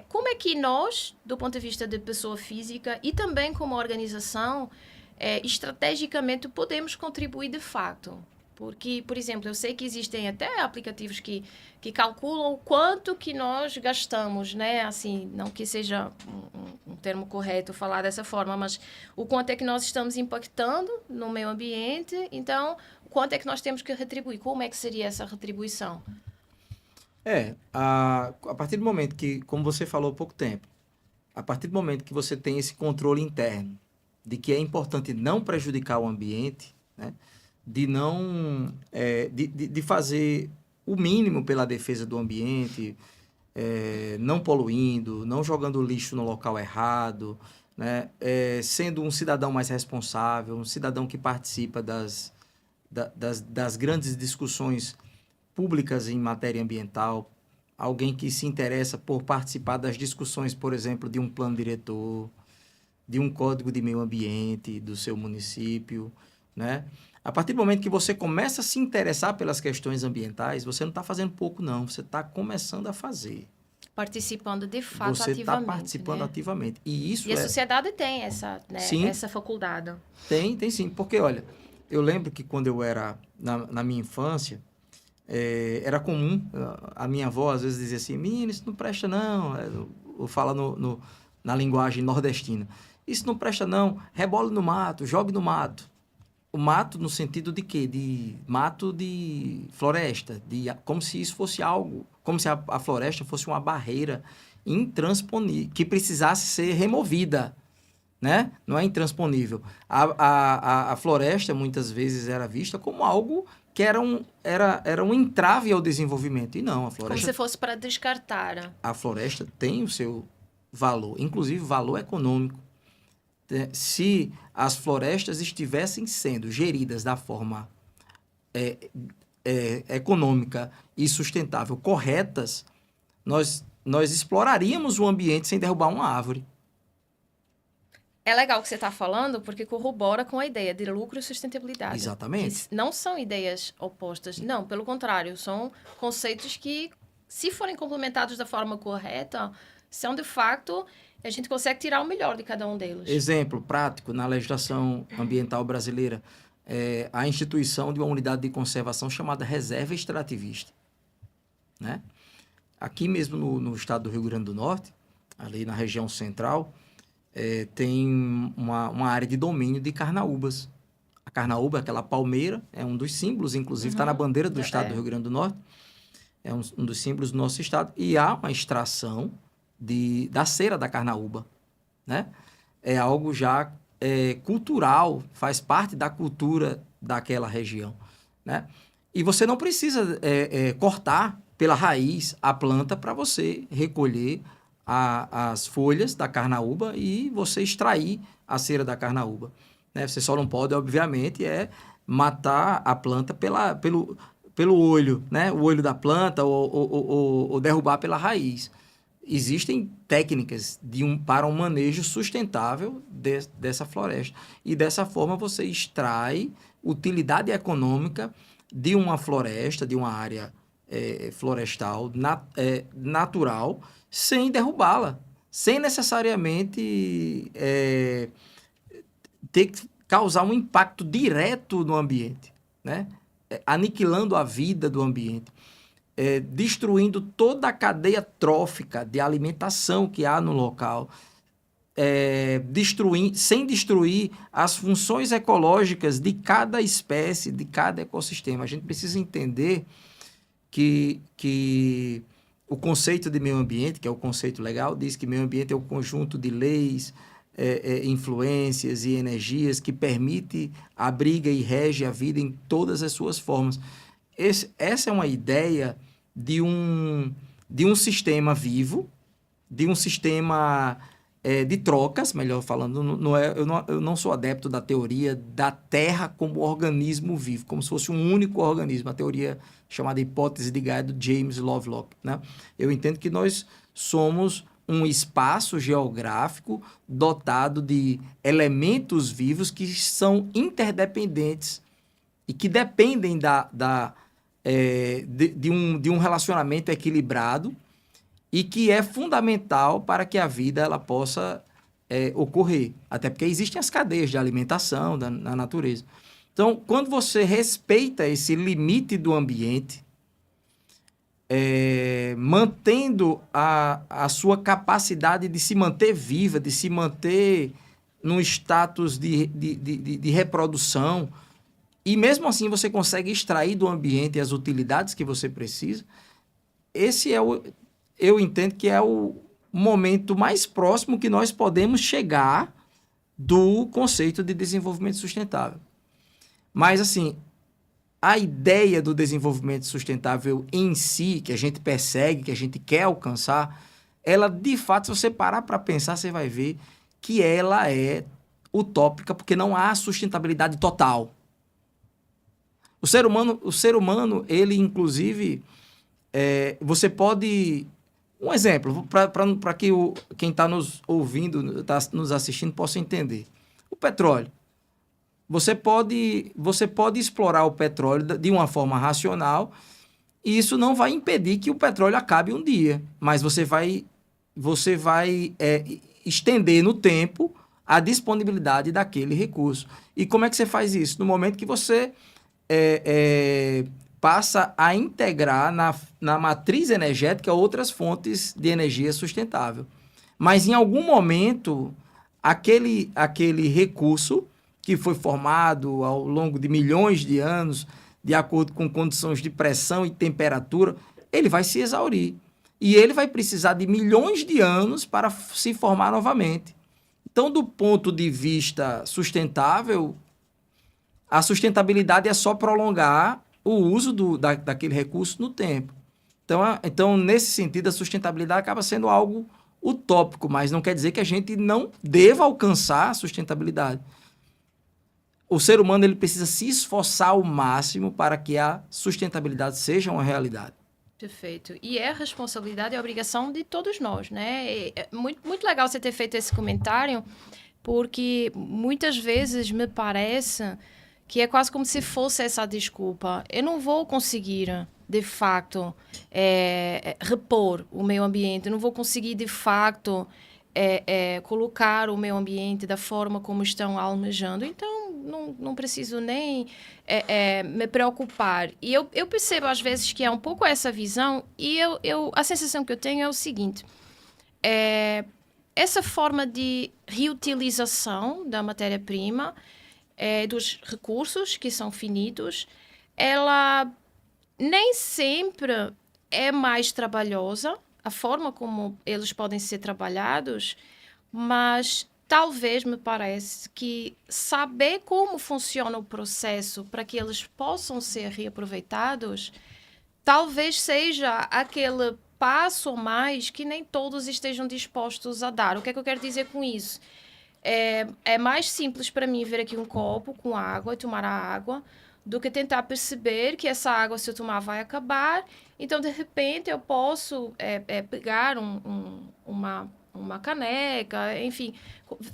como é que nós, do ponto de vista de pessoa física e também como organização, estrategicamente podemos contribuir de fato? Porque, por exemplo, eu sei que existem até aplicativos que calculam o quanto que nós gastamos, né? Assim, não que seja um termo correto falar dessa forma, mas o quanto é que nós estamos impactando no meio ambiente. Então, o quanto é que nós temos que retribuir? Como é que seria essa retribuição? A partir do momento que, como você falou há pouco tempo, a partir do momento que você tem esse controle interno de que é importante não prejudicar o ambiente, né? De não de fazer o mínimo pela defesa do ambiente, não poluindo, não jogando lixo no local errado, né? Sendo um cidadão mais responsável, um cidadão que participa das grandes discussões públicas em matéria ambiental, alguém que se interessa por participar das discussões, por exemplo, de um plano diretor, de um código de meio ambiente do seu município, né? A partir do momento que você começa a se interessar pelas questões ambientais, você não está fazendo pouco, não. Você está começando a fazer. Participando de fato Você está ativamente, participando né? ativamente. E isso E a sociedade tem essa, né, Sim, essa faculdade. tem sim. Porque, olha, eu lembro que quando eu era na minha infância, era comum, a minha avó às vezes dizia assim, menino, isso não presta não, eu falo na linguagem nordestina, isso não presta não, rebole no mato, jogue no mato. O mato no sentido de quê? De mato de floresta, como se isso fosse algo, como se a floresta fosse uma barreira intransponível, que precisasse ser removida, né? Não é intransponível. A floresta, muitas vezes, era vista como algo que era um entrave ao desenvolvimento. E não, Como se fosse para descartar. A floresta tem o seu valor, inclusive valor econômico. Se as florestas estivessem sendo geridas da forma econômica e sustentável corretas, nós exploraríamos o ambiente sem derrubar uma árvore. É legal o que você está falando, porque corrobora com a ideia de lucro e sustentabilidade. Exatamente. Que não são ideias opostas. Não, pelo contrário, são conceitos que, se forem complementados da forma correta, são de fato, a gente consegue tirar o melhor de cada um deles. Exemplo prático, na legislação ambiental brasileira, a instituição de uma unidade de conservação chamada reserva extrativista, né? Aqui mesmo no estado do Rio Grande do Norte, ali na região central, tem uma área de domínio de carnaúbas. A carnaúba, aquela palmeira, é um dos símbolos, inclusive está na bandeira do estado do Rio Grande do Norte, é um dos símbolos do nosso estado, e há uma extração da cera da carnaúba, né? É algo já cultural, faz parte da cultura daquela região, né? E você não precisa cortar pela raiz a planta para você recolher as folhas da carnaúba e você extrair a cera da carnaúba, né? Você só não pode, obviamente, matar a planta pelo olho, né? O olho da planta ou derrubar pela raiz. Existem técnicas para um manejo sustentável dessa floresta. E dessa forma você extrai utilidade econômica de uma floresta, de uma área florestal natural, sem derrubá-la, sem necessariamente ter que causar um impacto direto no ambiente, né? Aniquilando a vida do ambiente. Destruindo toda a cadeia trófica de alimentação que há no local, sem destruir as funções ecológicas de cada espécie, de cada ecossistema. A gente precisa entender que o conceito de meio ambiente, que é o conceito legal, diz que meio ambiente é o conjunto de leis, influências e energias que permite, abriga e rege a vida em todas as suas formas. Essa é uma ideia de um sistema vivo, de um sistema de trocas, melhor falando. Eu não sou adepto da teoria da Terra como organismo vivo, como se fosse um único organismo, a teoria chamada hipótese de Gaia do James Lovelock, né? Eu entendo que nós somos um espaço geográfico dotado de elementos vivos que são interdependentes e que dependem de um relacionamento equilibrado e que é fundamental para que a vida ela possa ocorrer. Até porque existem as cadeias de alimentação na natureza. Então, quando você respeita esse limite do ambiente, mantendo a sua capacidade de se manter viva, de se manter num status de reprodução, e mesmo assim você consegue extrair do ambiente as utilidades que você precisa, esse eu entendo que é o momento mais próximo que nós podemos chegar do conceito de desenvolvimento sustentável. Mas, assim, a ideia do desenvolvimento sustentável em si, que a gente persegue, que a gente quer alcançar, ela, de fato, se você parar para pensar, você vai ver que ela é utópica, porque não há sustentabilidade total. O ser humano, ele, inclusive, você pode... Um exemplo, para que quem está nos ouvindo, está nos assistindo, possa entender. O petróleo. Você pode explorar o petróleo de uma forma racional e isso não vai impedir que o petróleo acabe um dia, mas você vai estender no tempo a disponibilidade daquele recurso. E como é que você faz isso? No momento que você passa a integrar na matriz energética outras fontes de energia sustentável. Mas, em algum momento, aquele recurso que foi formado ao longo de milhões de anos, de acordo com condições de pressão e temperatura, ele vai se exaurir. E ele vai precisar de milhões de anos para se formar novamente. Então, do ponto de vista sustentável, a sustentabilidade é só prolongar o uso daquele recurso no tempo. Então, nesse sentido, a sustentabilidade acaba sendo algo utópico, mas não quer dizer que a gente não deva alcançar a sustentabilidade. O ser humano ele precisa se esforçar ao máximo para que a sustentabilidade seja uma realidade. Perfeito. E é responsabilidade e obrigação de todos nós, né? É muito, muito legal você ter feito esse comentário, porque muitas vezes me parece que é quase como se fosse essa desculpa. Eu não vou conseguir, de facto, repor o meio ambiente, eu não vou conseguir, de facto, colocar o meio ambiente da forma como estão almejando. Então, não preciso nem me preocupar. E eu percebo, às vezes, que é um pouco essa visão, e a sensação que eu tenho é o seguinte: essa forma de reutilização da matéria-prima, dos recursos que são finitos, ela nem sempre é mais trabalhosa, a forma como eles podem ser trabalhados, mas talvez me parece que saber como funciona o processo para que eles possam ser reaproveitados, talvez seja aquele passo a mais que nem todos estejam dispostos a dar. O que é que eu quero dizer com isso? É mais simples para mim ver aqui um copo com água e tomar a água do que tentar perceber que essa água, se eu tomar, vai acabar. Então, de repente, eu posso pegar uma caneca, enfim,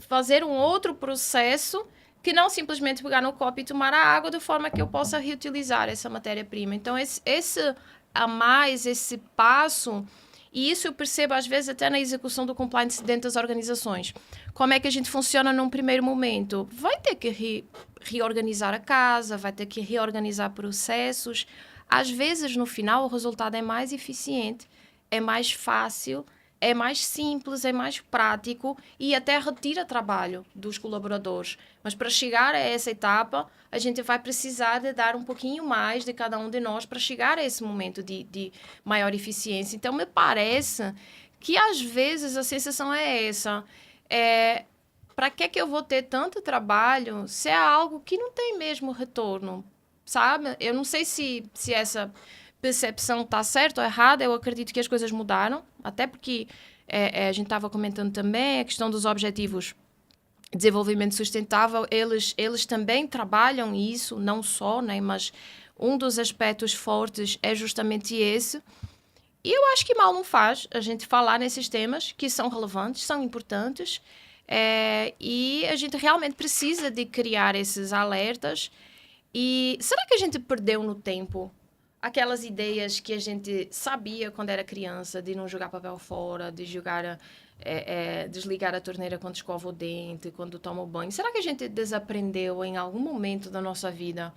fazer um outro processo que não simplesmente pegar no copo e tomar a água, de forma que eu possa reutilizar essa matéria-prima. Então, esse a mais, esse passo... E isso eu percebo, às vezes, até na execução do compliance dentro das organizações. Como é que a gente funciona num primeiro momento? Vai ter que reorganizar a casa, vai ter que reorganizar processos. Às vezes, no final, o resultado é mais eficiente, é mais fácil, é mais simples, é mais prático e até retira trabalho dos colaboradores. Mas para chegar a essa etapa, a gente vai precisar de dar um pouquinho mais de cada um de nós para chegar a esse momento de maior eficiência. Então, me parece que, às vezes, a sensação é essa. Para que eu vou ter tanto trabalho se é algo que não tem mesmo retorno, sabe? Eu não sei se essa percepção está certa ou errada. Eu acredito que as coisas mudaram, até porque a gente estava comentando também a questão dos objetivos de desenvolvimento sustentável. Eles também trabalham isso, não só, né, mas um dos aspectos fortes é justamente esse. E eu acho que mal não faz a gente falar nesses temas que são relevantes, são importantes, e a gente realmente precisa de criar esses alertas. E será que a gente perdeu no tempo aquelas ideias que a gente sabia quando era criança, de não jogar papel fora, de desligar a torneira quando escova o dente, quando toma o banho? Será que a gente desaprendeu em algum momento da nossa vida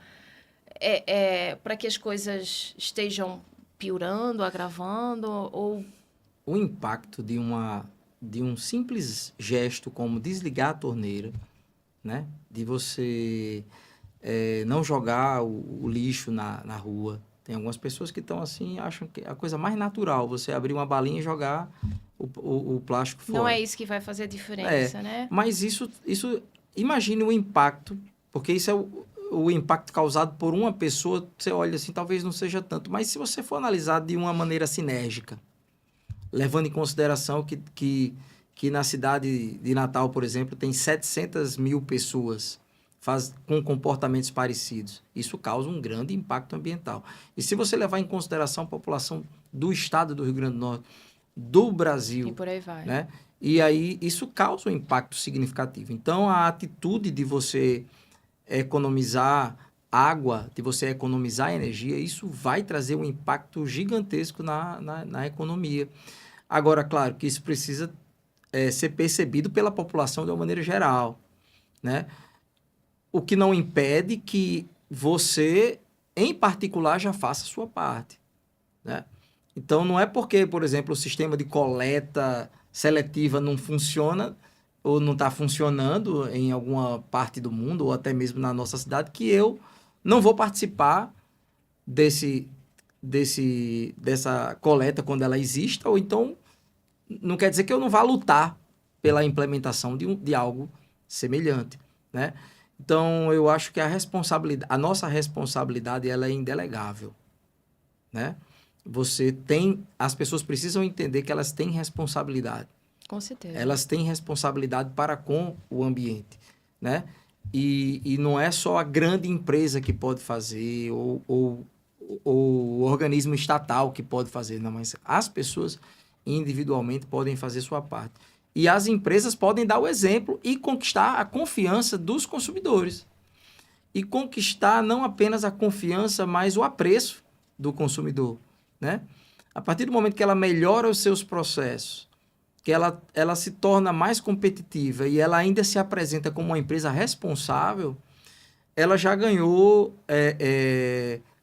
para que as coisas estejam piorando, agravando? Ou... O impacto de um simples gesto como desligar a torneira, de você não jogar o lixo na rua, Tem algumas pessoas que estão assim, acham que é a coisa mais natural, você abrir uma balinha e jogar o plástico fora. Não é isso que vai fazer a diferença, né? Mas isso, imagine o impacto, porque isso é o impacto causado por uma pessoa, você olha assim, talvez não seja tanto, mas se você for analisar de uma maneira sinérgica, levando em consideração que na cidade de Natal, por exemplo, tem 700 mil pessoas com comportamentos parecidos. Isso causa um grande impacto ambiental. E se você levar em consideração a população do estado do Rio Grande do Norte, do Brasil... E por aí vai. Né? E aí isso causa um impacto significativo. Então, a atitude de você economizar água, de você economizar energia, isso vai trazer um impacto gigantesco na economia. Agora, claro que isso precisa ser percebido pela população de uma maneira geral, né? O que não impede que você, em particular, já faça a sua parte, né? Então, não é porque, por exemplo, o sistema de coleta seletiva não funciona ou não está funcionando em alguma parte do mundo ou até mesmo na nossa cidade que eu não vou participar dessa coleta quando ela exista, ou então não quer dizer que eu não vá lutar pela implementação de algo semelhante, né? Então, eu acho que a nossa responsabilidade ela é indelegável, né? As pessoas precisam entender que elas têm responsabilidade. Com certeza. Elas têm responsabilidade para com o ambiente, né? E não é só a grande empresa que pode fazer ou o organismo estatal que pode fazer, não, mas as pessoas individualmente podem fazer sua parte. E as empresas podem dar o exemplo e conquistar a confiança dos consumidores. E conquistar não apenas a confiança, mas o apreço do consumidor, né? A partir do momento que ela melhora os seus processos, que ela se torna mais competitiva e ela ainda se apresenta como uma empresa responsável, ela já ganhou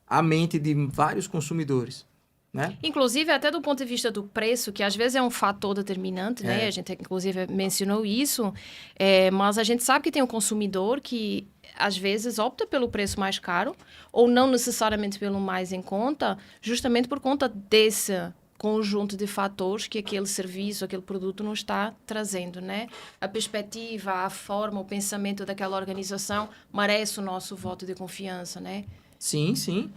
a mente de vários consumidores, né? Inclusive, até do ponto de vista do preço, que às vezes é um fator determinante, né? A gente, inclusive, mencionou isso, mas a gente sabe que tem um consumidor que, às vezes, opta pelo preço mais caro, ou não necessariamente pelo mais em conta, justamente por conta desse conjunto de fatores que aquele serviço, aquele produto não está trazendo, né? A perspectiva, a forma, o pensamento daquela organização merece o nosso voto de confiança, né? Sim, sim.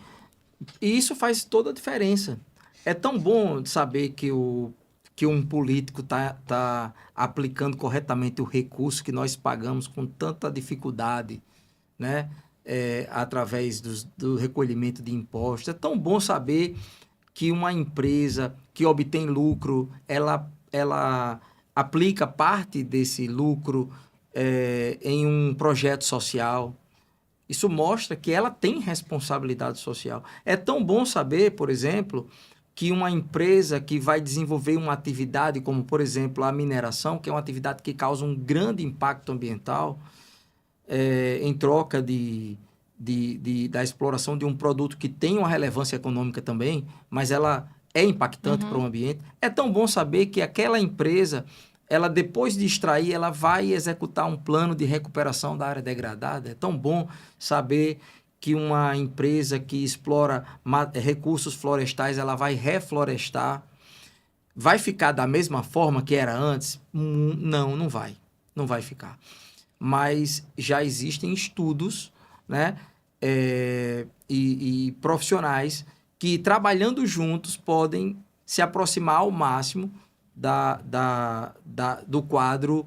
E isso faz toda a diferença. É tão bom saber que um político tá aplicando corretamente o recurso que nós pagamos com tanta dificuldade, né? Através do recolhimento de impostos. É tão bom saber que uma empresa que obtém lucro, ela aplica parte desse lucro em um projeto social. Isso mostra que ela tem responsabilidade social. É tão bom saber, por exemplo, que uma empresa que vai desenvolver uma atividade como, por exemplo, a mineração, que é uma atividade que causa um grande impacto ambiental, em troca da exploração de um produto que tem uma relevância econômica também, mas ela é impactante para o ambiente. É tão bom saber que aquela empresa, ela depois de extrair, ela vai executar um plano de recuperação da área degradada. É tão bom saber que uma empresa que explora recursos florestais, ela vai reflorestar. Vai ficar da mesma forma que era antes? Não vai. Não vai ficar. Mas já existem estudos, né, e profissionais que, trabalhando juntos, podem se aproximar ao máximo do quadro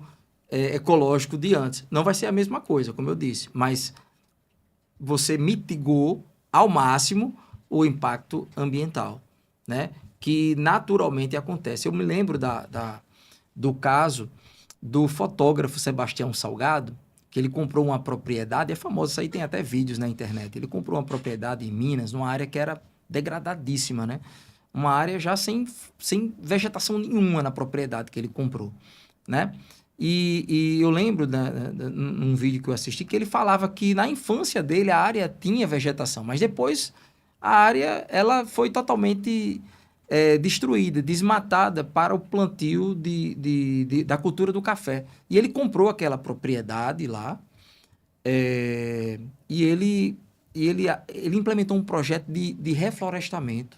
ecológico de antes. Não vai ser a mesma coisa, como eu disse, mas você mitigou ao máximo o impacto ambiental, né, que naturalmente acontece. Eu me lembro do caso do fotógrafo Sebastião Salgado, que ele comprou uma propriedade, é famoso, isso aí tem até vídeos na internet. Ele comprou uma propriedade em Minas, numa área que era degradadíssima, né? Uma área já sem vegetação nenhuma na propriedade que ele comprou, né? E eu lembro, num vídeo que eu assisti, que ele falava que na infância dele a área tinha vegetação, mas depois a área ela foi totalmente destruída, desmatada para o plantio da cultura do café. E ele comprou aquela propriedade lá, e ele e ele implementou um projeto de reflorestamento,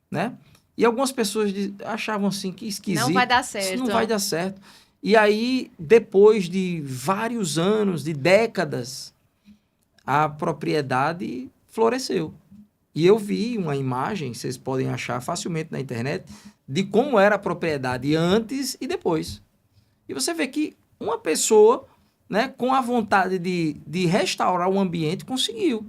né? E algumas pessoas achavam assim que esquisito. Não vai dar certo. Isso não vai dar certo. E aí, depois de vários anos, de décadas, a propriedade floresceu. E eu vi uma imagem, vocês podem achar facilmente na internet, de como era a propriedade antes e depois. E você vê que uma pessoa, né, com a vontade de restaurar o ambiente, conseguiu.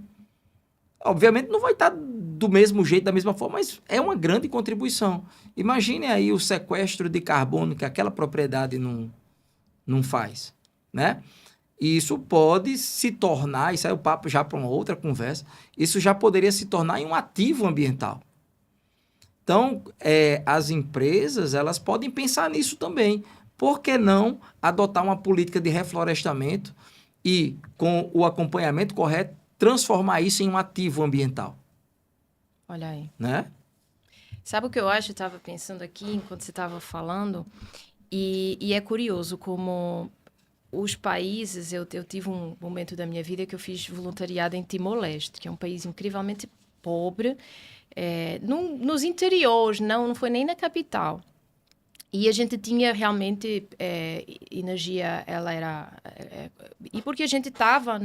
Obviamente não vai estar do mesmo jeito, da mesma forma, mas é uma grande contribuição. Imagine aí o sequestro de carbono que aquela propriedade não faz, né? E isso pode se tornar, isso aí é o papo já para uma outra conversa, isso já poderia se tornar em um ativo ambiental. Então, as empresas, elas podem pensar nisso também. Por que não adotar uma política de reflorestamento e, com o acompanhamento correto, transformar isso em um ativo ambiental? Olha aí. Né? Sabe o que eu acho? Eu estava pensando aqui, enquanto você estava falando, e é curioso como os países... Eu tive um momento da minha vida que eu fiz voluntariado em Timor-Leste, que é um país incrivelmente pobre, nos interiores, não foi nem na capital. E a gente tinha realmente energia, ela era... e porque a gente estava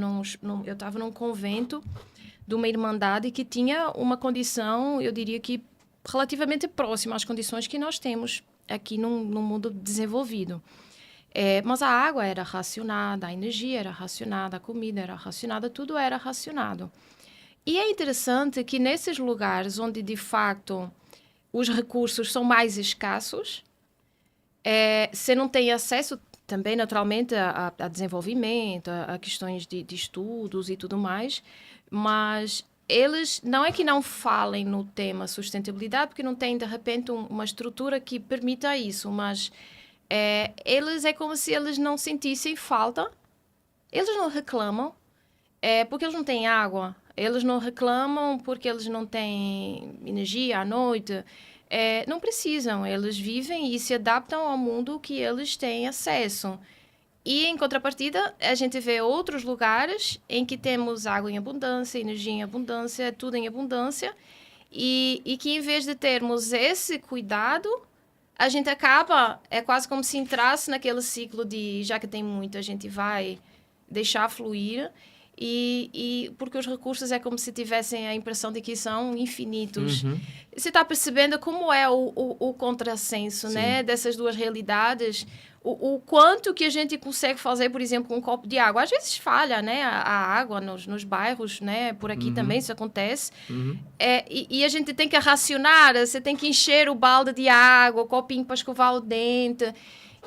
eu estava num convento de uma irmandade que tinha uma condição, eu diria que relativamente próxima às condições que nós temos aqui no mundo desenvolvido. Mas a água era racionada, a energia era racionada, a comida era racionada, tudo era racionado. E é interessante que nesses lugares onde, de facto, os recursos são mais escassos, você não tem acesso também, naturalmente, a desenvolvimento, a questões de estudos e tudo mais, mas eles não é que não falem no tema sustentabilidade, porque não têm, de repente, uma estrutura que permita isso, mas eles é como se eles não sentissem falta, eles não reclamam, porque eles não têm água, eles não reclamam porque eles não têm energia à noite, não precisam, eles vivem e se adaptam ao mundo que eles têm acesso. E, em contrapartida, a gente vê outros lugares em que temos água em abundância, energia em abundância, tudo em abundância, e que, em vez de termos esse cuidado, a gente acaba, é quase como se entrasse naquele ciclo de, já que tem muito, a gente vai deixar fluir, e porque os recursos é como se tivessem a impressão de que são infinitos. Uhum. Você está percebendo como é o contrassenso, né, dessas duas realidades? O quanto que a gente consegue fazer, por exemplo, com um copo de água. Às vezes falha, né, a água nos bairros, né, por aqui também isso acontece. E a gente tem que racionar, você tem que encher o balde de água, o copinho para escovar o dente.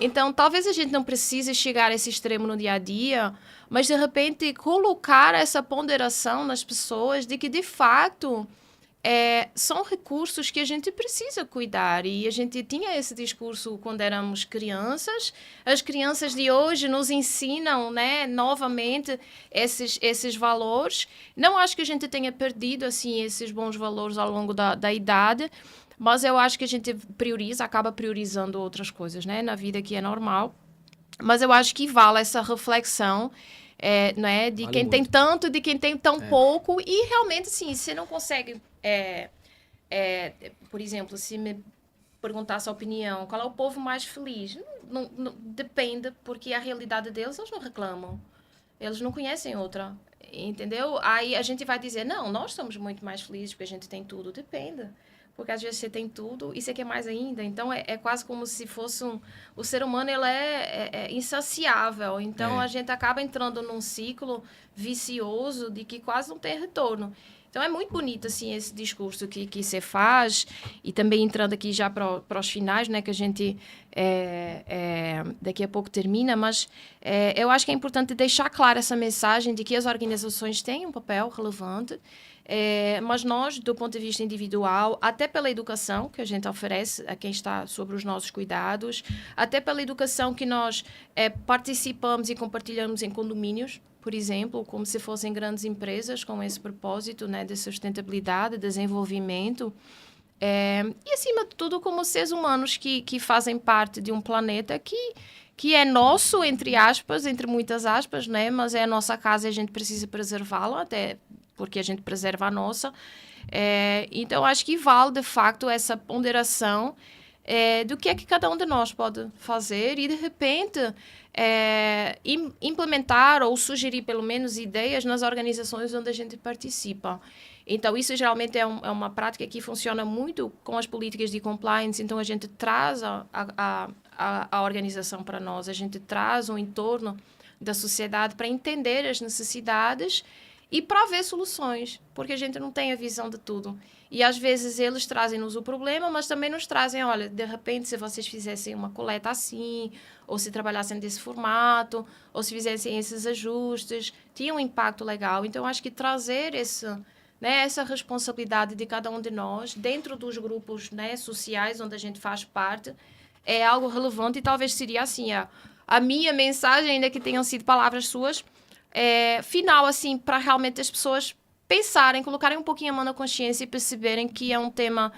Então, talvez a gente não precise chegar a esse extremo no dia a dia, mas, de repente, colocar essa ponderação nas pessoas de que, de fato, são recursos que a gente precisa cuidar. E a gente tinha esse discurso quando éramos crianças. As crianças de hoje nos ensinam, né, novamente esses valores. Não acho que a gente tenha perdido assim, esses bons valores ao longo da idade, mas eu acho que a gente acaba priorizando outras coisas, né, na vida que é normal. Mas eu acho que vale essa reflexão, não é? De vale quem muito. Tem tanto, de quem tem tão pouco. E realmente, assim, você não consegue... por exemplo, se me perguntasse a opinião, qual é o povo mais feliz? Não, depende, porque a realidade deles, eles não reclamam. Eles não conhecem outra, entendeu? Aí a gente vai dizer, não, nós somos muito mais felizes porque a gente tem tudo. Depende. Porque às vezes você tem tudo e você quer mais ainda. Então, é quase como se fosse o ser humano, ele é insaciável. Então, a gente acaba entrando num ciclo vicioso de que quase não tem retorno. Então, é muito bonito, assim, esse discurso que você faz. E também entrando aqui já para os finais, né? Que a gente daqui a pouco termina. Mas eu acho que é importante deixar clara essa mensagem de que as organizações têm um papel relevante. Mas nós, do ponto de vista individual, até pela educação que a gente oferece a quem está sobre os nossos cuidados, até pela educação que nós participamos e compartilhamos em condomínios, por exemplo, como se fossem grandes empresas com esse propósito, né, de sustentabilidade, desenvolvimento, e, acima de tudo, como seres humanos que fazem parte de um planeta que é nosso, entre aspas, entre muitas aspas, né, mas é a nossa casa e a gente precisa preservá-la até porque a gente preserva a nossa. Então, acho que vale, de facto, essa ponderação do que é que cada um de nós pode fazer e, de repente, implementar ou sugerir, pelo menos, ideias nas organizações onde a gente participa. Então, isso geralmente é uma prática que funciona muito com as políticas de compliance. Então, a gente traz a organização para nós, a gente traz um entorno da sociedade para entender as necessidades e para ver soluções, porque a gente não tem a visão de tudo. E, às vezes, eles trazem-nos o problema, mas também nos trazem, olha, de repente, se vocês fizessem uma coleta assim, ou se trabalhassem desse formato, ou se fizessem esses ajustes, tinha um impacto legal. Então, acho que trazer essa responsabilidade de cada um de nós, dentro dos grupos, né, sociais onde a gente faz parte, é algo relevante e talvez seria assim, a minha mensagem, ainda que tenham sido palavras suas, final, assim, para realmente as pessoas pensarem, colocarem um pouquinho a mão na consciência e perceberem que é um tema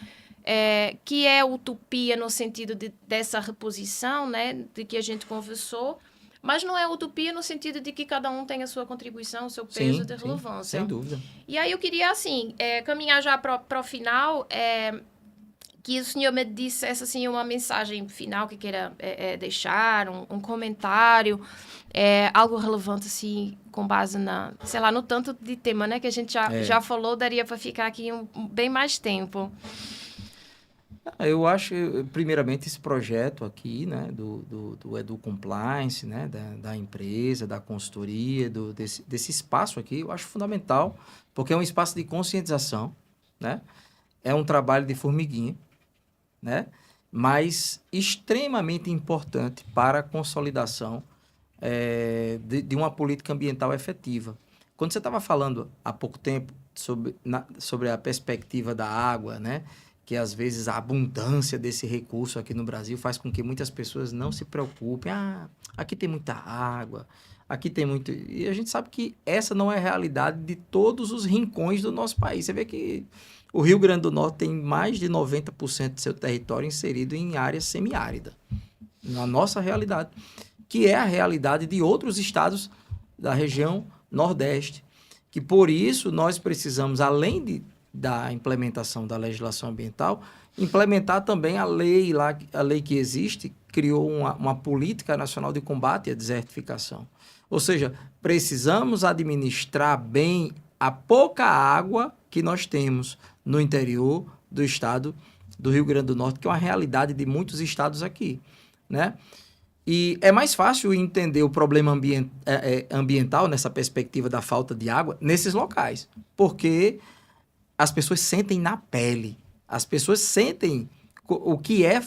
que é utopia no sentido dessa reposição, né, de que a gente conversou, mas não é utopia no sentido de que cada um tem a sua contribuição, o seu peso de relevância. Sem dúvida. E aí eu queria, assim, caminhar já para o final, que o senhor me dissesse, assim, uma mensagem final que queira deixar, um comentário, algo relevante, assim, com base no tanto de tema, né, que a gente já falou, daria para ficar aqui bem mais tempo. Eu acho, primeiramente, esse projeto aqui, né, do Edu Compliance, né, da empresa, da consultoria, desse espaço aqui, eu acho fundamental, porque é um espaço de conscientização, né, é um trabalho de formiguinha, né, mas extremamente importante para a consolidação de uma política ambiental efetiva. Quando você estava falando há pouco tempo sobre a perspectiva da água, né, que às vezes a abundância desse recurso aqui no Brasil faz com que muitas pessoas não se preocupem. Aqui tem muita água, aqui tem muito... E a gente sabe que essa não é a realidade de todos os rincões do nosso país. Você vê que o Rio Grande do Norte tem mais de 90% de seu território inserido em área semiárida, na nossa realidade, que é a realidade de outros estados da região Nordeste, que por isso nós precisamos, além da implementação da legislação ambiental, implementar também a lei que existe, criou uma política nacional de combate à desertificação. Ou seja, precisamos administrar bem a pouca água que nós temos no interior do estado do Rio Grande do Norte, que é uma realidade de muitos estados aqui, né? E é mais fácil entender o problema ambiental nessa perspectiva da falta de água nesses locais, porque as pessoas sentem na pele, as pessoas sentem o que é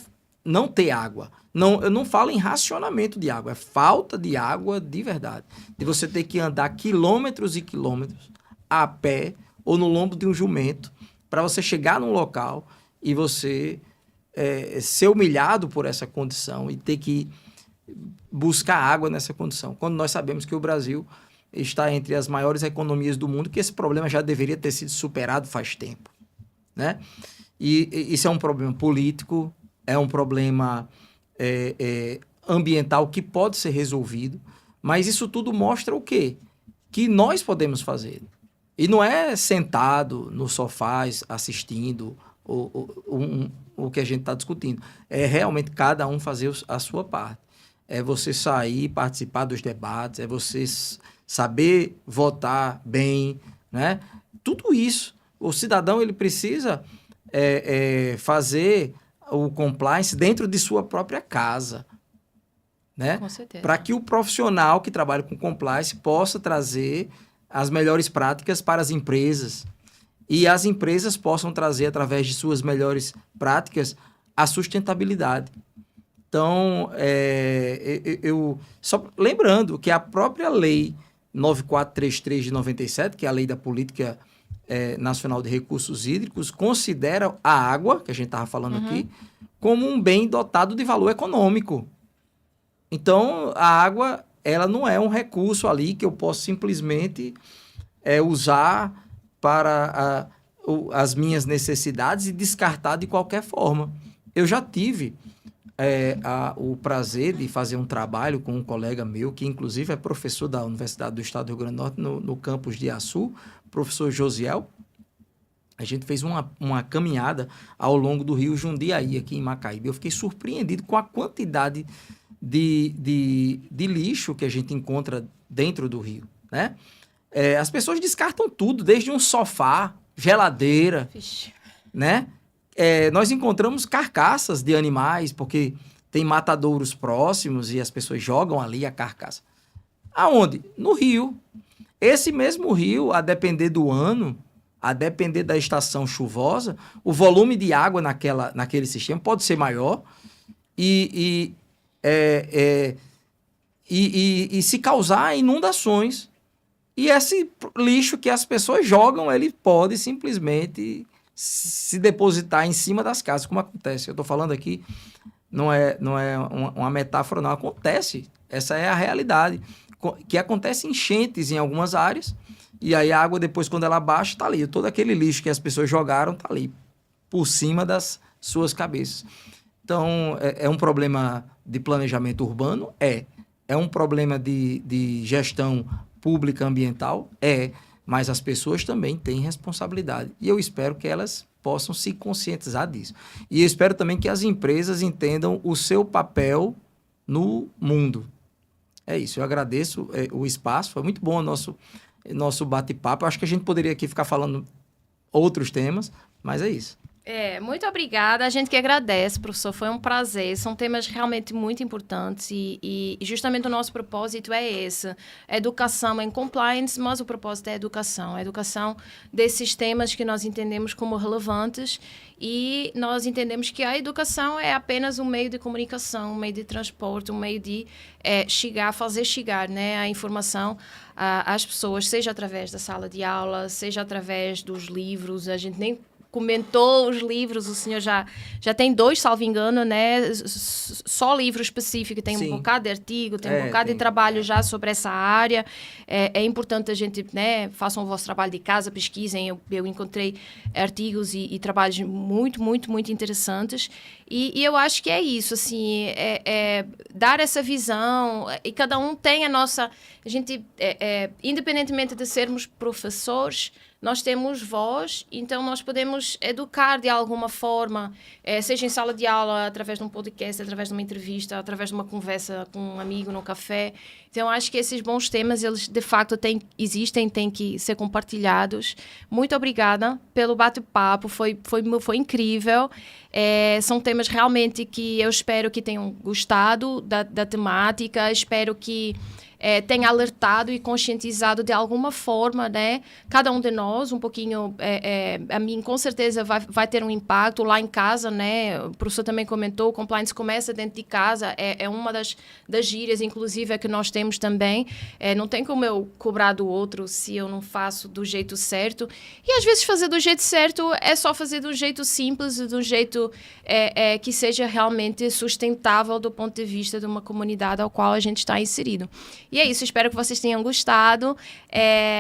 não ter água. Não, eu não falo em racionamento de água, é falta de água de verdade. De você ter que andar quilômetros e quilômetros a pé ou no lombo de um jumento para você chegar num local e você ser humilhado por essa condição e ter que buscar água nessa condição. Quando nós sabemos que o Brasil está entre as maiores economias do mundo, que esse problema já deveria ter sido superado faz tempo, né? E isso é um problema político, é um problema ambiental que pode ser resolvido, mas isso tudo mostra o quê? Que nós podemos fazer. E não é sentado no sofá assistindo o que a gente está discutindo. É realmente cada um fazer a sua parte. É você sair, participar dos debates, é você saber votar bem, né? Tudo isso. O cidadão ele precisa fazer o compliance dentro de sua própria casa, né? Com certeza. Para que o profissional que trabalha com compliance possa trazer as melhores práticas para as empresas e as empresas possam trazer, através de suas melhores práticas, a sustentabilidade. Então, só lembrando que a própria lei 9433 de 97, que é a lei da Política Nacional de Recursos Hídricos, considera a água, que a gente estava falando aqui, como um bem dotado de valor econômico. Então, a água, ela não é um recurso ali que eu posso simplesmente usar para as minhas necessidades e descartar de qualquer forma. Eu já tive o prazer de fazer um trabalho com um colega meu, que inclusive é professor da Universidade do Estado do Rio Grande do Norte, no campus de Açu, professor Josiel. A gente fez uma caminhada ao longo do rio Jundiaí, aqui em Macaíba. Eu fiquei surpreendido com a quantidade de lixo que a gente encontra dentro do rio, né? As pessoas descartam tudo, desde um sofá, geladeira, Vixe. né? Nós encontramos carcaças de animais, porque tem matadouros próximos e as pessoas jogam ali a carcaça. Aonde? No rio. Esse mesmo rio, a depender do ano, a depender da estação chuvosa, o volume de água naquele sistema pode ser maior e se causar inundações. E esse lixo que as pessoas jogam, ele pode simplesmente se depositar em cima das casas, como acontece. Eu estou falando aqui, não é uma metáfora, não. Acontece. Essa é a realidade. Que acontece enchentes em algumas áreas, e aí a água, depois, quando ela baixa, está ali. Todo aquele lixo que as pessoas jogaram está ali, por cima das suas cabeças. Então, é um problema de planejamento urbano? É um problema de gestão pública ambiental? Mas as pessoas também têm responsabilidade. E eu espero que elas possam se conscientizar disso. E eu espero também que as empresas entendam o seu papel no mundo. É isso, eu agradeço o espaço, foi muito bom o nosso bate-papo. Eu acho que a gente poderia aqui ficar falando outros temas, mas é isso. Muito obrigada. A gente que agradece, professor. Foi um prazer. São temas realmente muito importantes e justamente o nosso propósito é esse. Educação em compliance, mas o propósito é a educação. A educação desses temas que nós entendemos como relevantes e nós entendemos que a educação é apenas um meio de comunicação, um meio de transporte, um meio de fazer chegar, né, a informação às pessoas, seja através da sala de aula, seja através dos livros. A gente nem comentou os livros, o senhor já tem 2, salvo engano, né? Só livro específico, tem Sim. um bocado de artigo, tem um bocado de trabalho já sobre essa área. É importante a gente, né, façam o vosso trabalho de casa, pesquisem. Eu encontrei artigos e trabalhos muito, muito, muito interessantes. E eu acho que é isso, assim, dar essa visão, e cada um tem a nossa... A gente, independentemente de sermos professores, nós temos voz, então nós podemos educar de alguma forma, seja em sala de aula, através de um podcast, através de uma entrevista, através de uma conversa com um amigo no café. Então, acho que esses bons temas, eles de facto existem, têm que ser compartilhados. Muito obrigada pelo bate-papo, foi incrível. São temas realmente que eu espero que tenham gostado da temática, espero que tenha alertado e conscientizado de alguma forma, né? Cada um de nós, um pouquinho, a mim com certeza vai ter um impacto lá em casa, né? O professor também comentou, o compliance começa dentro de casa, é uma das gírias, inclusive, que nós temos também. Não tem como eu cobrar do outro se eu não faço do jeito certo. E às vezes fazer do jeito certo é só fazer do jeito simples, do jeito que seja realmente sustentável do ponto de vista de uma comunidade ao qual a gente está inserido. E é isso, espero que vocês tenham gostado.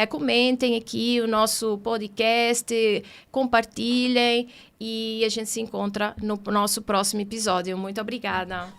Comentem aqui o nosso podcast, compartilhem e a gente se encontra no nosso próximo episódio. Muito obrigada.